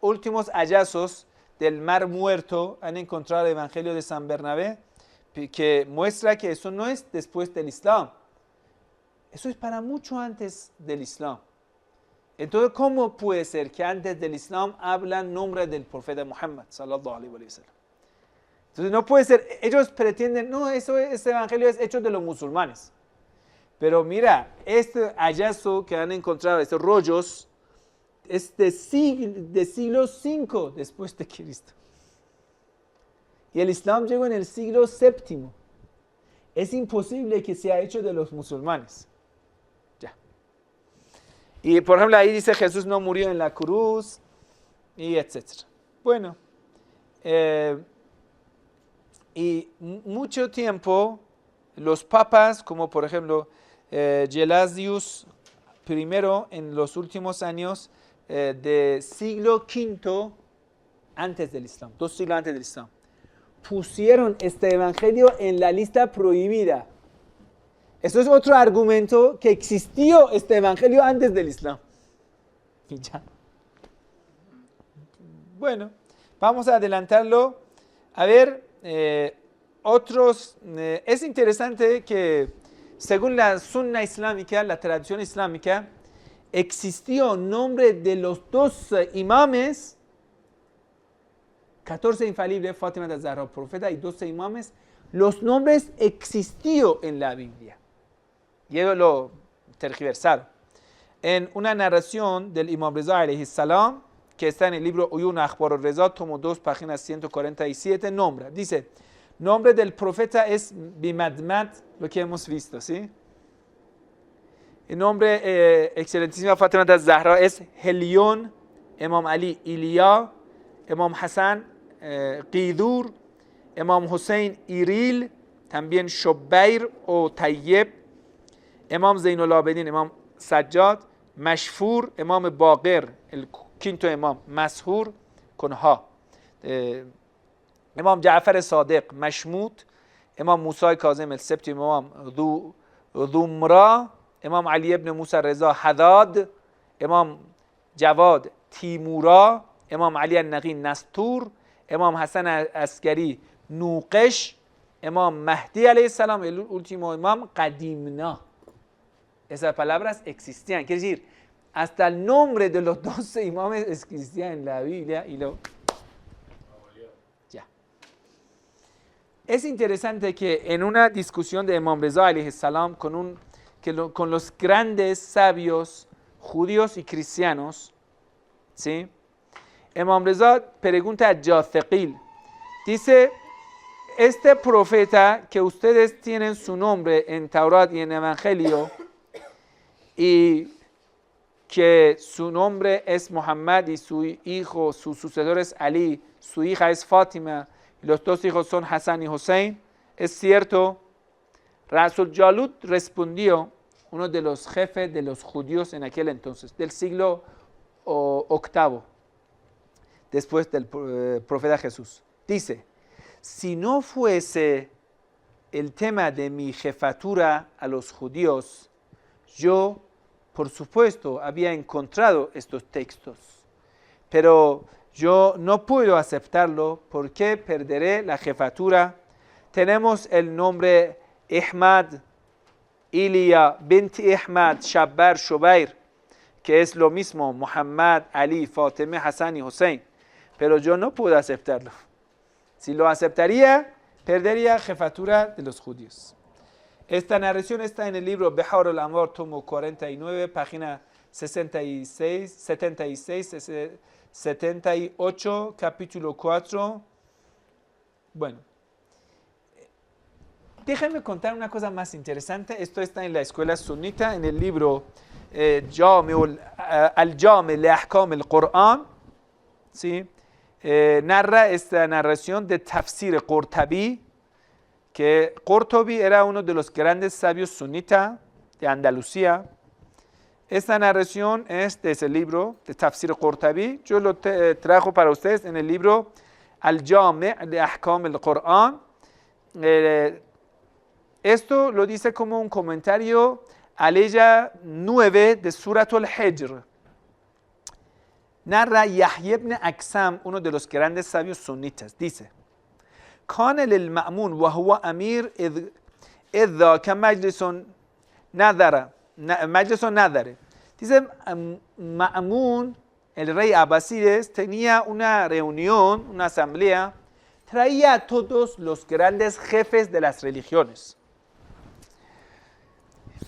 últimos hallazgos del Mar Muerto han encontrado el evangelio de San Bernabé, que muestra que eso no es después del Islam, eso es para mucho antes del Islam. Entonces, ¿cómo puede ser que antes del Islam hablan nombre del profeta Muhammad sallallahu alaihi wa sallam? Entonces no puede ser, ellos pretenden, no, ese evangelio es hecho de los musulmanes. Pero mira, este hallazgo que han encontrado, estos rollos, es de siglo V después de Cristo. Y el Islam llegó en el siglo VII. Es imposible que sea hecho de los musulmanes. Ya. Y por ejemplo, ahí dice Jesús no murió en la cruz, y etc. Bueno, y mucho tiempo los papas, como por ejemplo Gelasius I, en los últimos años de siglo V antes del Islam, 2 siglos antes del Islam, pusieron este evangelio en la lista prohibida. Eso es otro argumento que existió este evangelio antes del Islam. Y ya. Bueno, vamos a adelantarlo. A ver, es interesante que según la sunna islámica, la tradición islámica, existió nombre de los 2 imames, 14 infalibles, Fátima de Zahra, profeta, y 12 imames, los nombres existió en la Biblia. Y ellos lo tergiversaron. En una narración del Imam Reza alayhi salam, que está en el libro Uyun Akhbar al-Reza, tomo 2, página 147, nombra, dice, nombre del profeta es Bimadmad, lo que hemos visto, ¿sí? El nombre excelentísima Fátima de Zahra es Helión, Imam Ali Iliya, Imam Hassan Qidur, Imam Hussein Iril, también Shubair o Tayyib, Imam Zainul Abidin, Imam Sajjad, Mashfur, Imam Baqir, el quinto imam, Mashur con ha, Imam Ja'far Sadiq, Mashmut, Imam Musa Kazim, el séptimo imam, Dhumra, Imam Ali ibn Musa Reza Haddad, Imam Jawad Timura, Imam Ali al-Naghi Nastur, Imam Hassan Askari Nuqesh, Imam Mahdi alayhi salam, el último imam, Qadimna. Esas palabras existían, quiere decir, hasta el nombre de los 12 imames existía en la Biblia y lo... Ya. Es interesante que en una discusión de Imam Reza alayhi salam con los grandes sabios judíos y cristianos, ¿sí? Imam Reza pregunta a Jathiqil, dice, este profeta que ustedes tienen su nombre en Taurat y en Evangelio, y que su nombre es Muhammad y su hijo, su sucesor es Ali, su hija es Fátima, y los 2 hijos son Hassan y Hussein, ¿es cierto? Rasul Jalut respondió, uno de los jefes de los judíos en aquel entonces, del siglo VIII, después del profeta Jesús. Dice, si no fuese el tema de mi jefatura a los judíos, yo, por supuesto, había encontrado estos textos, pero yo no puedo aceptarlo porque perderé la jefatura. Tenemos el nombre Ahmad, Iliya, Binti Ahmad, Shabbar, Shubair, que es lo mismo, Muhammad, Ali, Fatima, Hassan y Hussein, pero yo no puedo aceptarlo. Si lo aceptaría, perdería jefatura de los judíos. Esta narración está en el libro Bihar al-Anwar, tomo 49, página 66, 76, 78, capítulo 4. Bueno, déjenme contar una cosa más interesante. Esto está en la escuela sunita, en el libro Al-Jami li Ahkam al-Qur'an, ¿sí? Narra esta narración de Tafsir Qurtubi, que Qurtubi era uno de los grandes sabios sunitas de Andalucía. Esta narración es de ese libro de Tafsir Qurtubi. Yo lo trajo para ustedes en el libro Al-Jami' li Ahkam al-Qur'an, esto lo dice como un comentario a Aya 9 de Surat al-Hijr. Narra Yahya ibn Aksam, uno de los grandes sabios sunitas, dice: كان للمأمون وهو أمير إذ ذاك مجلس نظر. Dice, Ma'mun, el rey Abasides, tenía una reunión, una asamblea, traía a todos los grandes jefes de las religiones.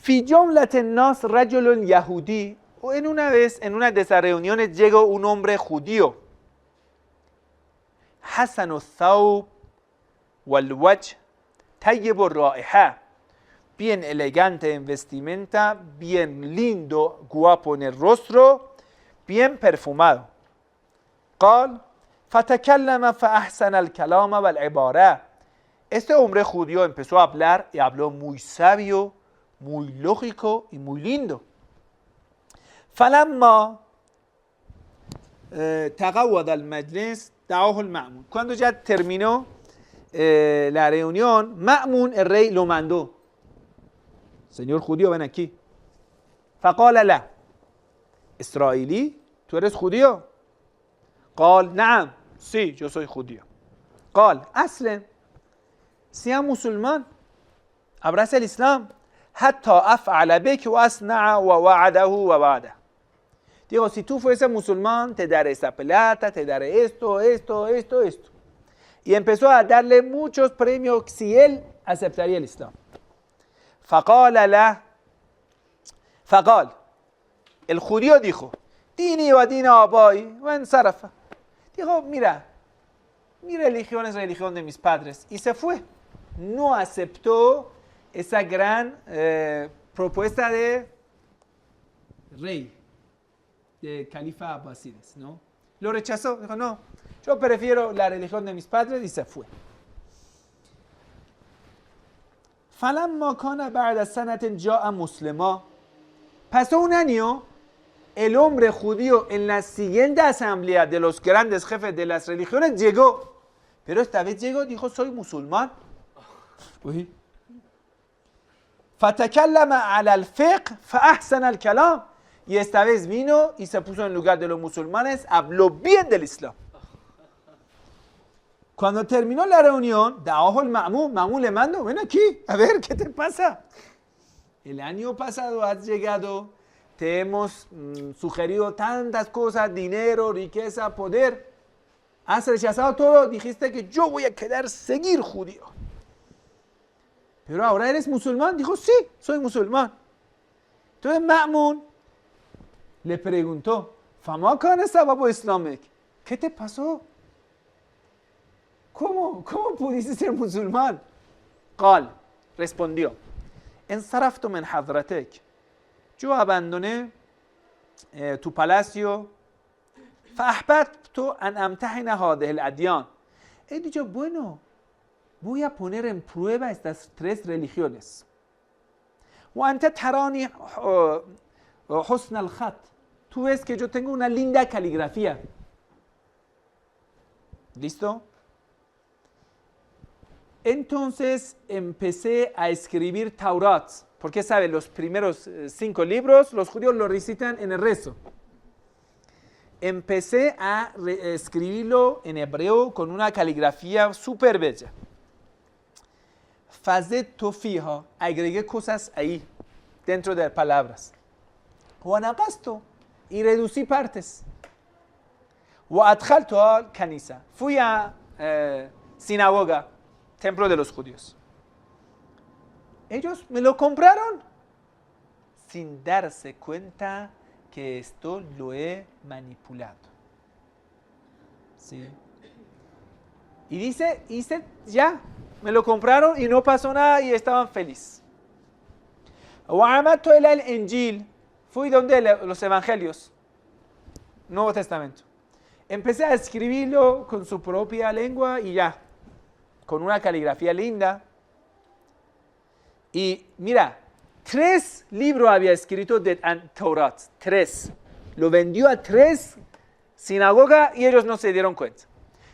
في جملة الناس رجل يهودي. En una de esas reuniones llegó un hombre judío. حسن الثوب والوجه طيب الرائحة. Bien elegante en vestimenta, bien lindo, guapo en el rostro, bien perfumado. قال فتكلم فأحسن الكلام والعبارة. Este hombre judío empezó a hablar y habló muy sabio, muy lógico y muy lindo. فلما تقوض المجلس دعاه المأمون. Cuando ya terminó la reunión, Ma'mun, el rey, lo mandó. Señor judío, ven aquí. فقال له إسرائيلي, ¿tú eres judío? قال نعم, sí, yo soy judío. قال أسلم, sea musulmán, abraza el Islam. حتى أفعل بك وأصنع ووعده ووعده. Digo, si tú fueses musulmán, te daré esa plata, te daré esto. Y empezó a darle muchos premios si él aceptaría el Islam. فقال, el judío dijo, dini wa dina abai wa ensarafa. Dijo, mira, mi religión es religión de mis padres. Y se fue. No aceptó esa gran propuesta de rey, de califa Abasides, ¿no? Lo rechazó, dijo, no, yo prefiero la religión de mis padres, y se fue. فلما كان بعد سنة جاء مسلما. Pasó un año, el hombre judío en la siguiente asamblea de los grandes jefes de las religiones llegó, pero esta vez llegó, dijo, soy musulmán. Uy. فتكلم على الفقه فأحسن الكلام. Y esta vez vino y se puso en lugar de los musulmanes, habló bien del Islam. Cuando terminó la reunión, da'ahu al-Ma'mun, Ma'mun le mandó, ven aquí, a ver, ¿qué te pasa? El año pasado has llegado, te hemos sugerido tantas cosas, dinero, riqueza, poder. Has rechazado todo, dijiste que yo voy a seguir judío. Pero ahora eres musulmán. Dijo, sí, soy musulmán. Entonces Ma'mun le preguntó, ¿Fama kana sababu islamik? ¿Qué te pasó? ¿Cómo pudiste ser musulmán? قال, respondió, انصرفت من حضرتك. Yo abandoné tu palacio. فأحببت أن أمتحن هذه الأديان. He dicho, bueno, voy a poner en prueba estas tres religiones. وأنت تراني حسن الخط. Tú ves que yo tengo una linda caligrafía. ¿Listo? Entonces empecé a escribir Taurat. Porque, ¿sabe? Los primeros 5 libros, los judíos lo recitan en el rezo. Empecé a escribirlo en hebreo con una caligrafía súper bella. Fazettu fiha, agregué cosas ahí, dentro de palabras. Wanaqastu, y reducí partes. Wa adkhaltu al kanisa, fui a sinagoga, templo de los judíos. Ellos me lo compraron sin darse cuenta que esto lo he manipulado. ¿Sí? Y dice, ya, me lo compraron y no pasó nada y estaban felices. وَعَمَدْتُ إِلَى الْإِنْجِيلِ, fui donde los evangelios, Nuevo Testamento. Empecé a escribirlo con su propia lengua y ya, con una caligrafía linda. Y mira, 3 libros había escrito de Taurat, 3. Lo vendió a 3 sinagogas y ellos no se dieron cuenta.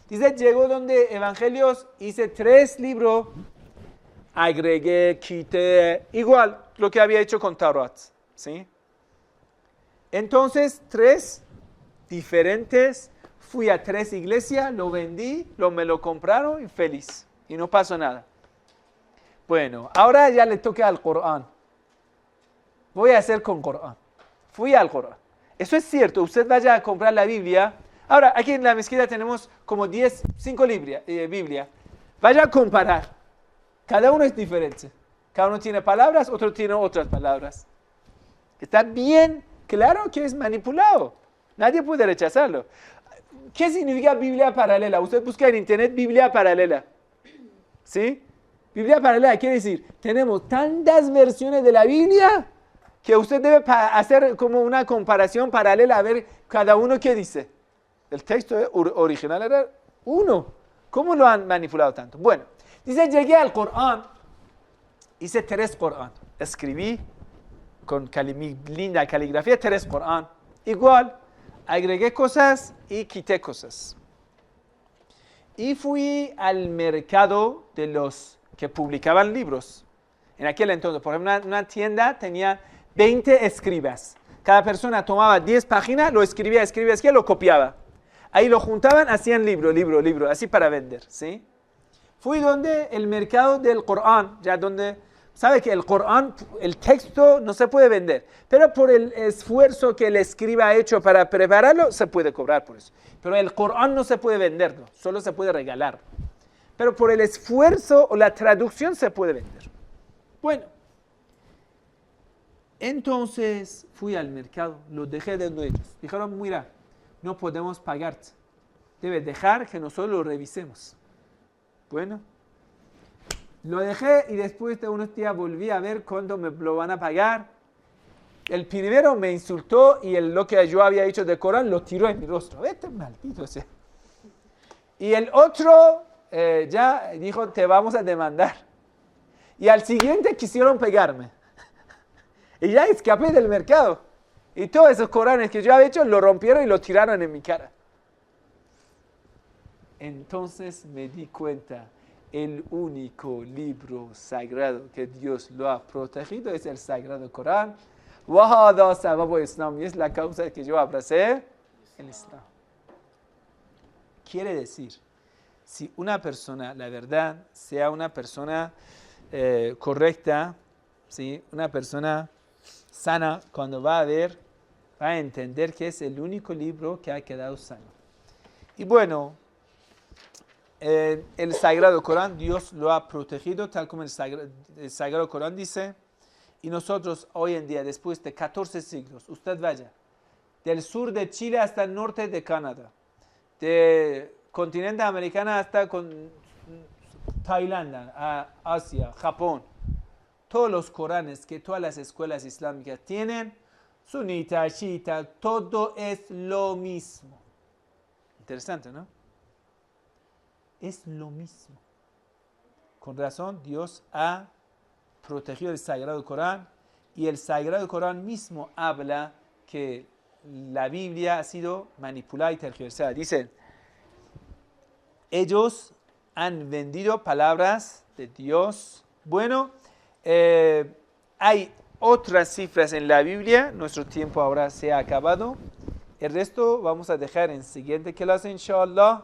Dice, llegó donde evangelios, hice 3 libros agregué, quité, igual lo que había hecho con Tarot, ¿sí? Entonces, 3 diferentes, fui a 3 iglesias, lo vendí, me lo compraron y feliz, y no pasó nada. Bueno, ahora ya le toca al Corán. Voy a hacer con Corán. Fui al Corán. Eso es cierto, usted vaya a comprar la Biblia. Ahora, aquí en la mezquita tenemos como 5 Biblias. Vaya a comparar. Cada uno es diferente. Cada uno tiene palabras, otro tiene otras palabras. Está bien claro que es manipulado. Nadie puede rechazarlo. ¿Qué significa Biblia paralela? Usted busca en internet Biblia paralela. ¿Sí? Biblia paralela quiere decir, tenemos tantas versiones de la Biblia que usted debe hacer como una comparación paralela a ver cada uno qué dice. El texto original era uno. ¿Cómo lo han manipulado tanto? Bueno, dice, llegué al Corán, hice 3 Corán. Escribí con linda caligrafía 3 Corán. Igual, agregué cosas y quité cosas. Y fui al mercado de los que publicaban libros. En aquel entonces, por ejemplo, una tienda tenía 20 escribas. Cada persona tomaba 10 páginas, lo escribía, lo copiaba. Ahí lo juntaban, hacían libro, así para vender, ¿sí? Fui donde el mercado del Corán, ya donde, sabe que el Corán, el texto no se puede vender, pero por el esfuerzo que el escriba ha hecho para prepararlo, se puede cobrar por eso. Pero el Corán no se puede venderlo, solo se puede regalar. Pero por el esfuerzo o la traducción se puede vender. Bueno, entonces fui al mercado, lo dejé de ellos. Dijeron, mira, no podemos pagarte. Debes dejar que nosotros lo revisemos. Bueno, lo dejé y después de unos días volví a ver cuándo me lo van a pagar. El primero me insultó y lo que yo había hecho de Corán lo tiró en mi rostro. Este maldito sea. Y el otro ya dijo, te vamos a demandar. Y al siguiente quisieron pegarme. Y ya escapé del mercado. Y todos esos Coranes que yo había hecho lo rompieron y lo tiraron en mi cara. Entonces me di cuenta, el único libro sagrado que Dios lo ha protegido es el Sagrado Corán. وَهَذَا سَبَبُ Islam. Y es la causa que yo abracé el Islam. Quiere decir, si una persona, la verdad, sea una persona correcta, ¿sí? Una persona sana, cuando va a ver, va a entender que es el único libro que ha quedado sano. Y bueno, el Sagrado Corán, Dios lo ha protegido, tal como el Sagrado Corán dice. Y nosotros hoy en día, después de 14 siglos, usted vaya, del sur de Chile hasta el norte de Canadá, de continente americano hasta Tailandia, a Asia, Japón, todos los Coranes que todas las escuelas islámicas tienen, sunita, chiita, todo es lo mismo. Interesante, ¿no? Es lo mismo. Con razón, Dios ha protegido el Sagrado Corán y el Sagrado Corán mismo habla que la Biblia ha sido manipulada y tergiversada. Dicen, ellos han vendido palabras de Dios. Bueno, hay otras cifras en la Biblia. Nuestro tiempo ahora se ha acabado. El resto vamos a dejar en siguiente clase, inshallah.